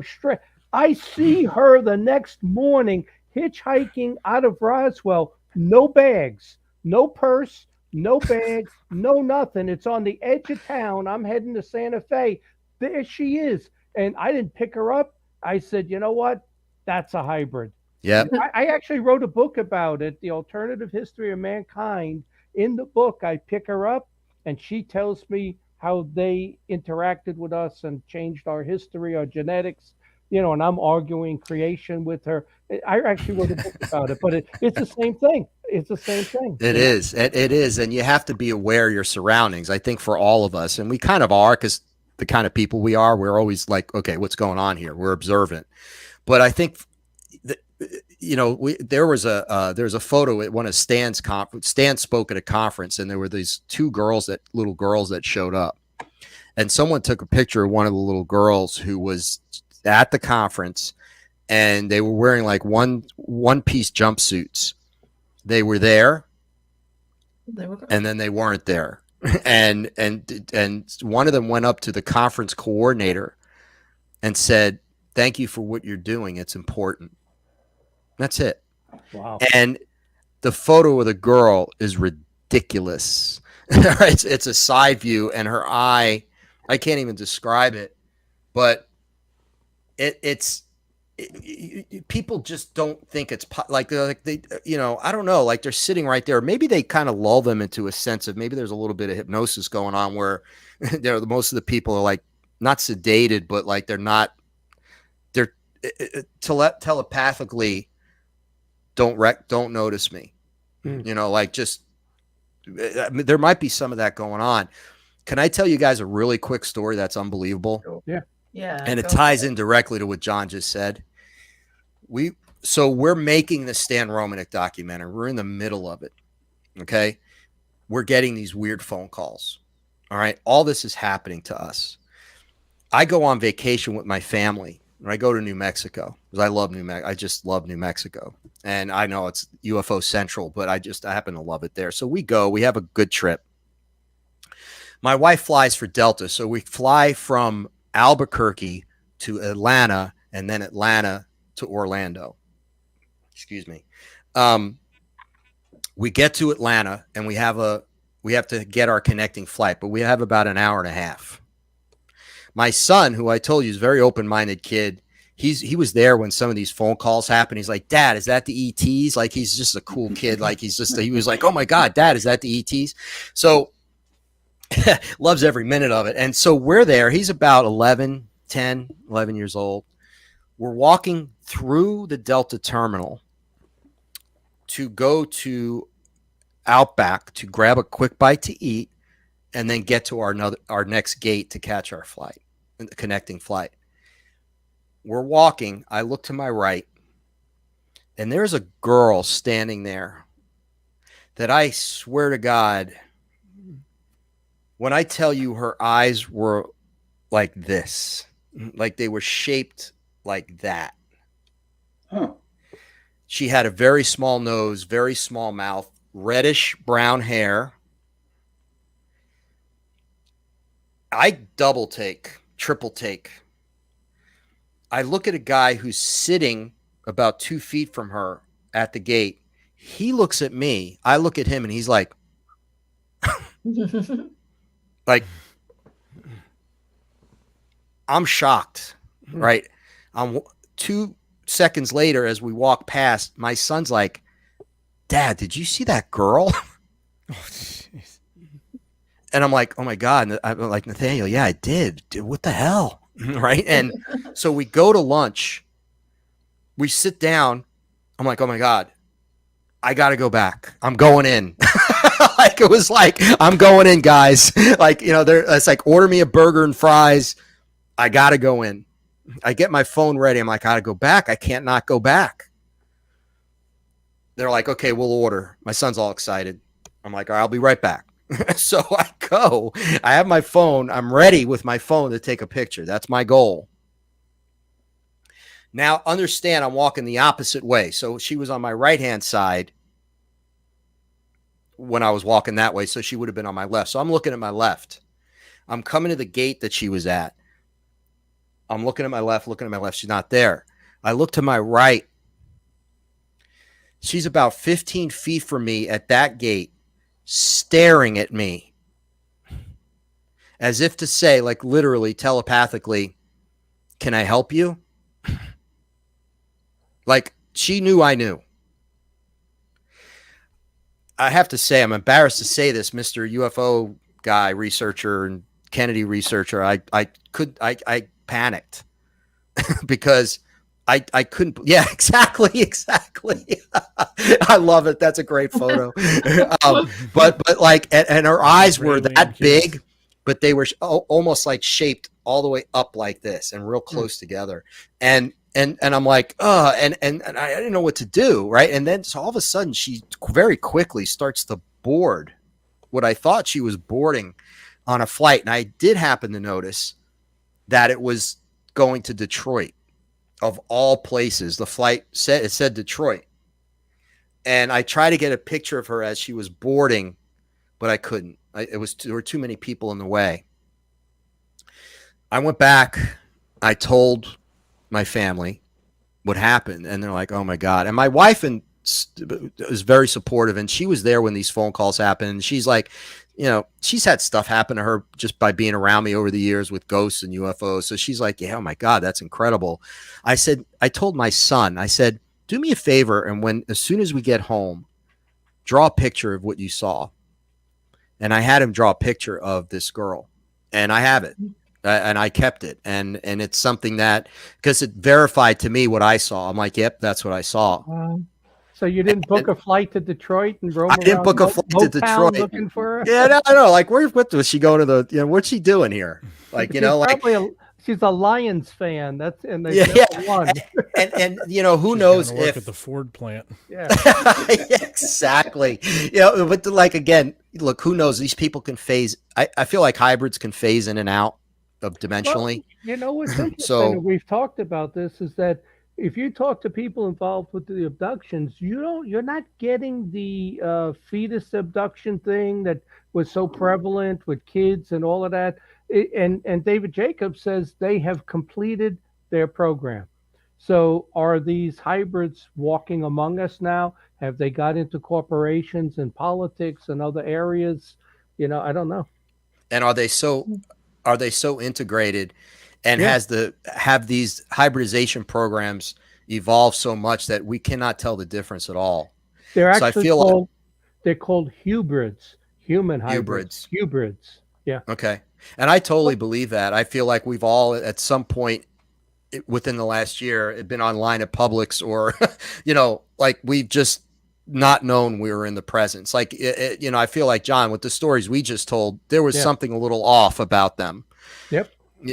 straight. I see her the next morning hitchhiking out of Roswell, no bags, no purse, no bags, no nothing. It's on the edge of town. I'm heading to Santa Fe. There she is. And I didn't pick her up. I said, you know what? That's a hybrid. Yeah. I actually wrote a book about it, The Alternative History of Mankind. In the book, I pick her up and she tells me how they interacted with us and changed our history, our genetics, and I'm arguing creation with her. I actually wrote a book about it, but it's the same thing. It's the same thing. It is. It is. And you have to be aware of your surroundings, I think, for all of us. And we kind of are because the kind of people we are, we're always like, okay, what's going on here? We're observant. But I think there was a photo at one of Stan's conference. Stan spoke at a conference, and there were these little girls that showed up, and someone took a picture of one of the little girls who was at the conference, and they were wearing like one piece jumpsuits. They were there, and then they weren't there, and one of them went up to the conference coordinator and said, "Thank you for what you're doing. It's important." That's it. Wow. And the photo of the girl is ridiculous. It's a side view, and her eye, I can't even describe it, but people just don't think it's like they I don't know, like they're sitting right there. Maybe they kind of lull them into a sense of maybe there's a little bit of hypnosis going on where most of the people are like not sedated, but like they're telepathically don't notice me. Like just there might be some of that going on. Can I tell you guys a really quick story that's unbelievable? Yeah. And it ties in directly to what John just said. We're making the Stan Romanek documentary. We're in the middle of it. Okay. We're getting these weird phone calls. All right. All this is happening to us. I go on vacation with my family. I go to New Mexico because I love New Mexico. I just love New Mexico. And I know it's UFO central, but I happen to love it there. So we have a good trip. My wife flies for Delta. So we fly from Albuquerque to Atlanta and then Atlanta to Orlando. Excuse me. We get to Atlanta and we have to get our connecting flight, but we have about an hour and a half. My son, who I told you is a very open-minded kid, he was there when some of these phone calls happened. He's like, "Dad, is that the ETs?" Like he's just a cool kid. Like he was like, "Oh my God, Dad, is that the ETs?" So loves every minute of it. And so we're there. He's about 11 years old. We're walking through the Delta terminal to go to Outback to grab a quick bite to eat and then get to our next gate to catch our flight, the connecting flight. We're walking. I look to my right, and there's a girl standing there that I swear to God, when I tell you her eyes were like this, like they were shaped like that. Huh. She had a very small nose, very small mouth, reddish brown hair. I double take, triple take. I look at a guy who's sitting about 2 feet from her at the gate. He looks at me. I look at him, and he's like, like, I'm shocked, right? 2 seconds later, as we walk past, my son's like, Dad, did you see that girl? And I'm like, oh my God. And I'm like, Nathaniel, yeah, I did. Dude, what the hell? Right. And so we go to lunch. We sit down. I'm like, oh my God, I got to go back. I'm going in. Like, it was like, I'm going in, guys. Like, you know, it's like, order me a burger and fries. I got to go in. I get my phone ready. I'm like, I got to go back. I can't not go back. They're like, okay, we'll order. My son's all excited. I'm like, all right, I'll be right back. So I go. I have my phone. I'm ready with my phone to take a picture. That's my goal. Now, understand, I'm walking the opposite way. So she was on my right-hand side when I was walking that way. So she would have been on my left. So I'm looking at my left. I'm coming to the gate that she was at. I'm looking at my left, She's not there. I look to my right. She's about 15 feet from me at that gate, staring at me as if to say, like, literally telepathically, can I help you? Like, she knew I knew. I have to say, I'm embarrassed to say this, Mr. UFO guy, researcher, and Kennedy researcher. I panicked because I couldn't. Yeah, exactly. I love it. That's a great photo. But like, and her eyes were that big, but they were almost like shaped all the way up like this and real close together. And I'm like, and I didn't know what to do. Right. And then so all of a sudden she very quickly starts to board what I thought she was boarding on a flight. And I did happen to notice that it was going to Detroit, of all places. The flight said Detroit. And I tried to get a picture of her as she was boarding, but I couldn't. There were too many people in the way. I went back. I told my family what happened, and they're like, oh my God. And my wife was very supportive, and she was there when these phone calls happened. And she's like, you know, she's had stuff happen to her just by being around me over the years with ghosts and UFOs. So she's like, yeah, oh my God, that's incredible. I told my son, I said, do me a favor. And as soon as we get home, draw a picture of what you saw. And I had him draw a picture of this girl, and I have it. And I kept it. And it's something that, because it verified to me what I saw. I'm like, yep, that's what I saw. So you didn't book a flight to Detroit and roam around? I didn't book a flight to Detroit looking for her? Yeah, no. Like, what was she going to what's she doing here? Like, you know, she's a Lions fan. That's and they won. And you know, who knows if at the Ford plant. Yeah. Exactly. You know, but like, again, look, who knows? These people can phase. I feel like hybrids can phase in and out of dimensionally. Well, you know what's interesting, we've talked about this, is that if you talk to people involved with the abductions, you're not getting the fetus abduction thing that was so prevalent with kids and all of that. And David Jacobs says they have completed their program. So are these hybrids walking among us now? Have they got into corporations and politics and other areas? You know, I don't know. And are they so integrated? And have these hybridization programs evolved so much that we cannot tell the difference at all? They're actually they're called hybrids, human hybrids. Hybrids. Yeah. Okay. And I totally believe that. I feel like we've all at some point within the last year been online at Publix or, you know, like we've just not known we were in the presence. Like, you know, I feel like, John, with the stories we just told, there was something a little off about them. Yep.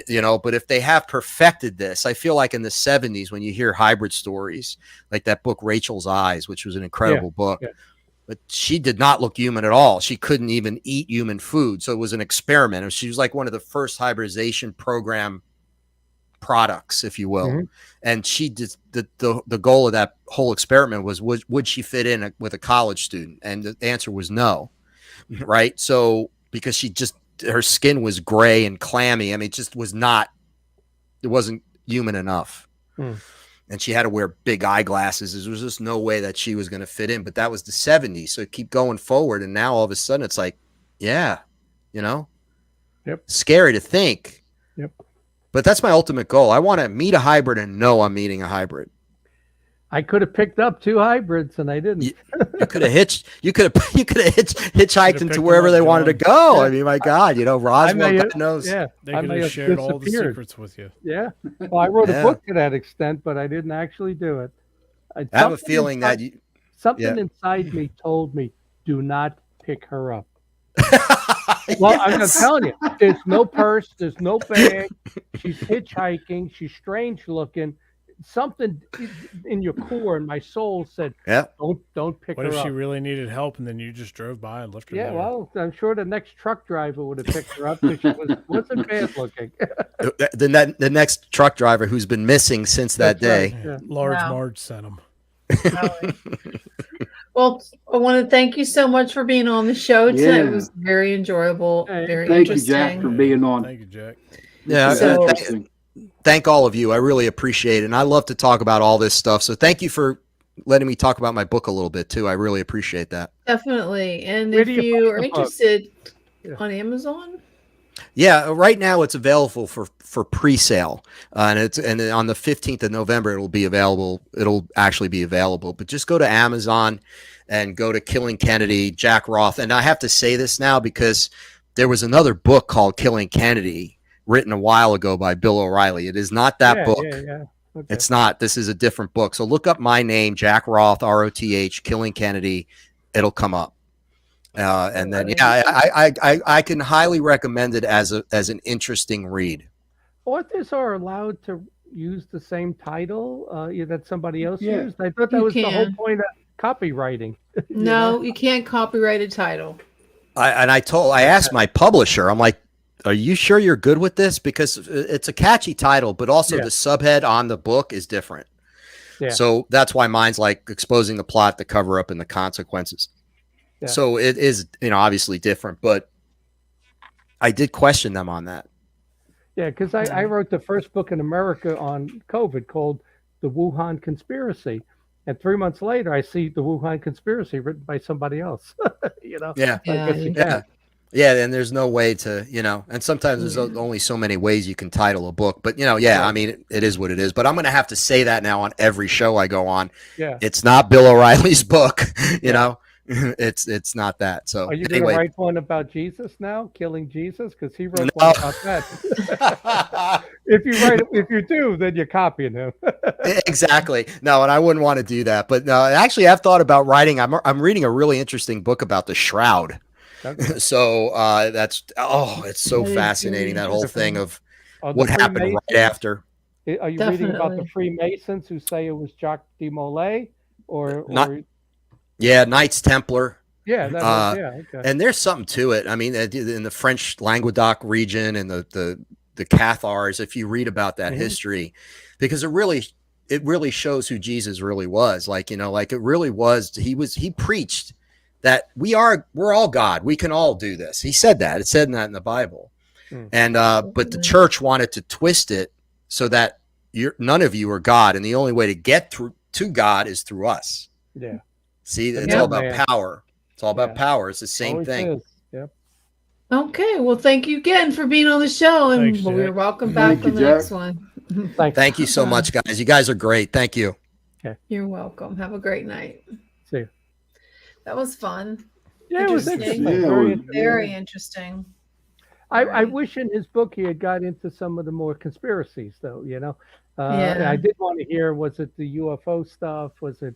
You know, but if they have perfected this, I feel like in the 70s, when you hear hybrid stories, like that book, Rachel's Eyes, which was an incredible book, but she did not look human at all. She couldn't even eat human food. So it was an experiment. She was like one of the first hybridization program products, if you will. Mhm. And she did the goal of that whole experiment was would she fit in with a college student? And the answer was no. Right. So because her skin was gray and clammy. I mean, it just it wasn't human enough. Hmm. And she had to wear big eyeglasses. There was just no way that she was going to fit in. But that was the 70s. So keep going forward. And now all of a sudden it's like, yeah, Yep. Scary to think. Yep. But that's my ultimate goal. I want to meet a hybrid and know I'm meeting a hybrid. I could have picked up 2 hybrids and I didn't. You could have hitchhiked them to picked wherever them they up, wanted to John. go. Yeah. I mean, my God, Roswell, God knows. Yeah. They I could may have have shared all the disappeared. secrets with you. Yeah. Well, I wrote Yeah. a book to that extent, but I didn't actually do it. I have a feeling that you. Something inside me told me, do not pick her up. Well, I'm Yes. telling you, there's no purse, there's no bag. She's hitchhiking. She's strange looking. Something in your core and my soul said, Yeah. don't pick What her if up. she really needed help and then you just drove by and left her Yeah, there? well, I'm sure the next truck driver would have picked her up because she wasn't bad looking. The next truck driver who's been missing since that That's right. day. Yeah. Large Wow. Marge sent him. Well, I want to thank you so much for being on the show tonight. Yeah. It was very enjoyable, Hey, very Thank you, interesting. Jack, for being on. Thank you, Jack. Yeah. So- Thank all of you. I really appreciate it. And I love to talk about all this stuff. So thank you for letting me talk about my book a little bit too. I really appreciate that. Definitely. And Where if do you you find are the book? interested Yeah. on Amazon, Yeah, right now it's available for pre-sale, and on the 15th of November it'll be available. It'll actually be available. But just go to Amazon and go to Killing Kennedy, Jack Roth. And I have to say this now because there was another book called Killing Kennedy written a while ago by Bill O'Reilly. It is not that book. Yeah. Okay. It's not. This is a different book. So look up my name, Jack Roth, ROTH, Killing Kennedy. It'll come up. And then, yeah, I can highly recommend it as an interesting read. Authors are allowed to use the same title that somebody else Yeah. used. I thought that You was the whole can. point of copywriting. no, you can't copyright a title. I asked my publisher, I'm like, are you sure you're good with this? Because it's a catchy title, but also Yeah. the subhead on the book is different. Yeah. So that's why mine's like exposing the plot, the cover up, and the consequences. Yeah. So it is, obviously different, but I did question them on that. Yeah, because I wrote the first book in America on COVID called The Wuhan Conspiracy. And 3 months later, I see The Wuhan Conspiracy written by somebody else. Yeah. I guess you Yeah. can. Yeah. And there's no way to, and sometimes there's only so many ways you can title a book, but I mean, it is what it is, but I'm going to have to say that now on every show I go on. Yeah. It's not Bill O'Reilly's book, you know, it's not that. So Are you going anyway, to write one about Jesus now, killing Jesus? Because he wrote No. one about that. If you do, then you're copying him. exactly. No, and I wouldn't want to do that, but no, actually I've thought about writing. I'm reading a really interesting book about the Shroud. Okay. So it's so That is fascinating, that whole thing of Oh, the what happened Freemasons? right after. Are you reading about the Definitely. Freemasons who say it was Jacques de Molay? Not- Yeah, Knights Templar. Yeah, that was, okay. And there's something to it. I mean, in the French Languedoc region and the Cathars, if you read about that Mhm. history, because it really shows who Jesus really was. Like, like it really was. He preached that we're all God. We can all do this. He said that. It said that in the Bible. Hmm. And but the church wanted to twist it so that none of you are God, and the only way to get through to God is through us. Yeah. See, it's Yeah. all about Man. power. It's all about Yeah. power. It's the same Always thing. is. Yep. Okay. Well, thank you again for being on the show, and Thanks, you're Jack. welcome back Thank on you, the Jack. next one. Thanks. Thank you so much, guys. You guys are great. Thank you. You're welcome. Have a great night. See you. That was fun. Yeah, it was Interesting. interesting. Yeah, Very it was- interesting. Very interesting. I Right. wish in his book he had got into some of the more conspiracies, though. Yeah. I did want to hear: was it the UFO stuff? Was it,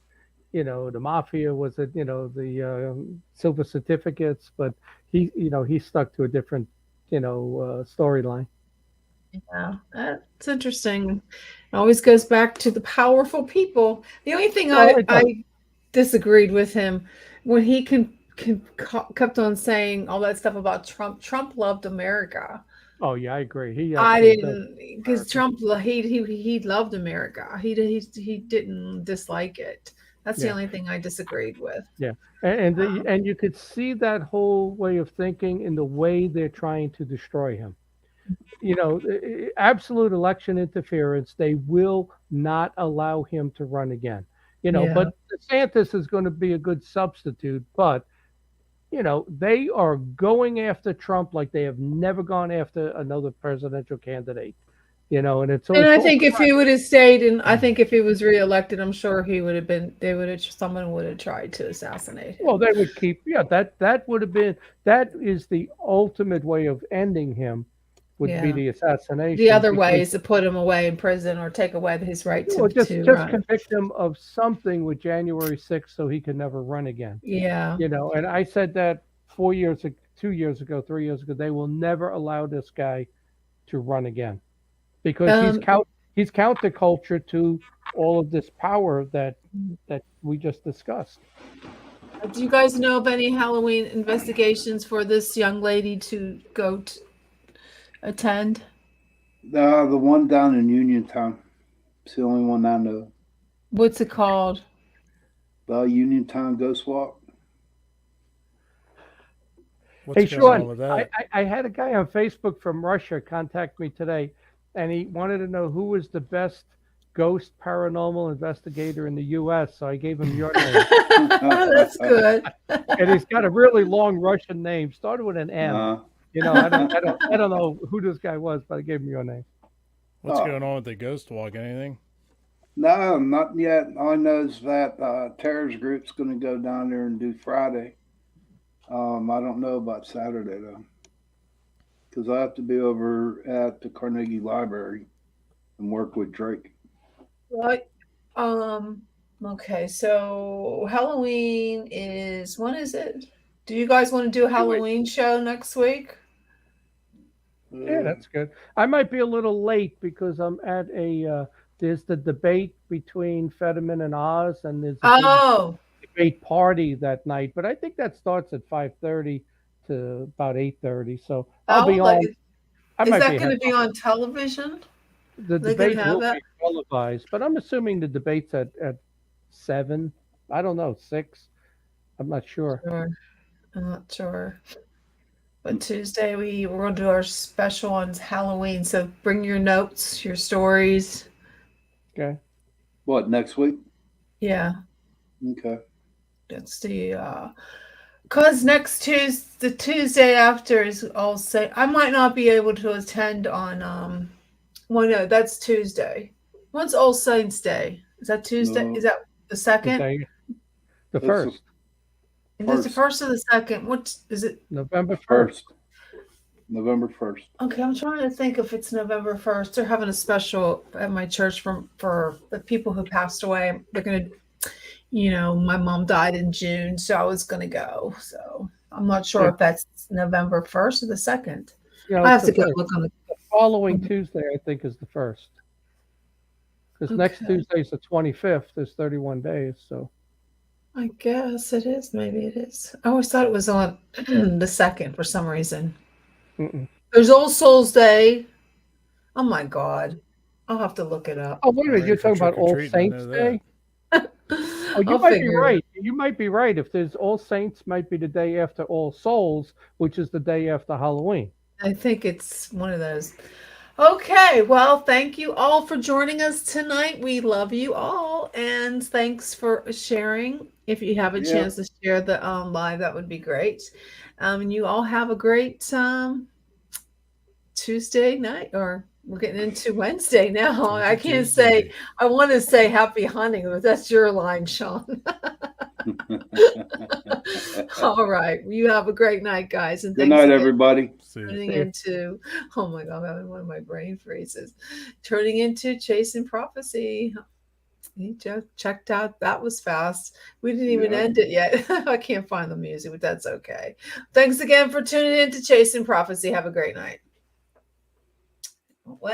the mafia? Was it, the silver certificates? But he stuck to a different, storyline. Yeah, that's interesting. It always goes back to the powerful people. The only thing Well, it does. I disagreed with him when he kept on saying all that stuff about Trump. Trump loved America. Oh yeah, I agree. He I actually does. didn't, because Trump, he loved America. He didn't dislike it. That's the Yeah, only thing I disagreed with. yeah, and Um, and you could see that whole way of thinking in the way they're trying to destroy him. Absolute election interference. They will not allow him to run again. yeah. But DeSantis is going to be a good substitute. But they are going after Trump like they have never gone after another presidential candidate. And it's And it's I all think if he would have stayed, and I think if he was reelected, I'm sure he would have been. Someone would have tried to assassinate well, him. they would keep. Yeah, that would have been that is the ultimate way of ending him would be Yeah. the The assassination other way because is to put him away in prison or take away his right well, just to just run. convict him of something with January 6th so he can never run again. Yeah. And I said that 4 years, 2 years ago, 3 years ago, they will never allow this guy to run again because Um, he's counterculture to all of this power that we just discussed. do you guys know of any Halloween investigations for this young lady to go attend? The one down in Uniontown. It's the only one I know. What's it called? The Uniontown Ghost Walk. What's Hey, going on Shawn, with I, that? I I had a guy on Facebook from Russia contact me today, and he wanted to know who was the best ghost paranormal investigator in the U.S. So I gave him your name, That's good. and he's got a really long Russian name, started with an M. Uh, I don't know who this guy was, but I gave him your name. What's oh, going on with the ghost walk? Anything? no, not yet. All I know is that terrorist group's going to go down there and do Friday. I don't know about Saturday though, because I have to be over at the Carnegie Library and work with Drake. Right. Okay, so Halloween is, when is it? Do you guys want to do a 2 weeks. Halloween show next week? Yeah, that's good. I might be a little late because I'm at there's the debate between Fetterman and Oz, and there's a big Oh, debate party that night. But I think that starts at 5:30 to about 8:30. So I'll be oh, like, on. I is might that be going ahead. to be on television? The They can debate have will that? be televised, but I'm assuming the debate's at 7. I don't know, 6. I'm not sure. Sure. I'm not sure. But Tuesday we're going to do our special on Halloween. So bring your notes, your stories. Okay. What, next week? Yeah, Okay. that's the because next Tuesday, the Tuesday after is All Saint. I might not be able to attend on. Well, no, that's Tuesday. When's All Saints Day? Is that Tuesday? No, Is that the The second? day, the it's the first, Is it the first. first or the second? What is it? November 1st. First. November 1st. Okay, I'm trying to think if it's November 1st. They're having a special at my church for the people who passed away. They're gonna, my mom died in June, so I was gonna go. So I'm not sure Yeah, if that's November 1st or the second. I it's have the to go first. look on the. The following Tuesday, I think, is the first. Because next Okay, Tuesday is the 25th. There's 31 days. So I guess it is. Maybe it is. I always thought it was on the second for some reason. mm-mm. There's All Souls Day. Oh my God, I'll have to look it up. Oh, wait a I'm minute. ready You're for talking about trick or All treating. I Saints know that. Day? Oh, you I'll might be figure it out. right. You might be right. If there's All Saints, might be the day after All Souls, which is the day after Halloween. I think it's one of those. Okay, well, thank you all for joining us tonight. We love you all, and thanks for sharing. If you have a Yeah. chance to share the live, that would be great. And you all have a great Tuesday night, or we're getting into Wednesday now. I can't say. Tuesday. I want to say happy hunting, but that's your line, Shawn. All right, you have a great night, guys, and Good thanks night, again. everybody. See ya. Turning See ya. into, oh my God, I'm having one of my brain freezes. Turning into Chasing Prophecy. He just checked out. That was fast. We didn't even Yeah. end it yet. I can't find the music, but that's okay. Thanks again for tuning in to Chasing Prophecy. Have a great night.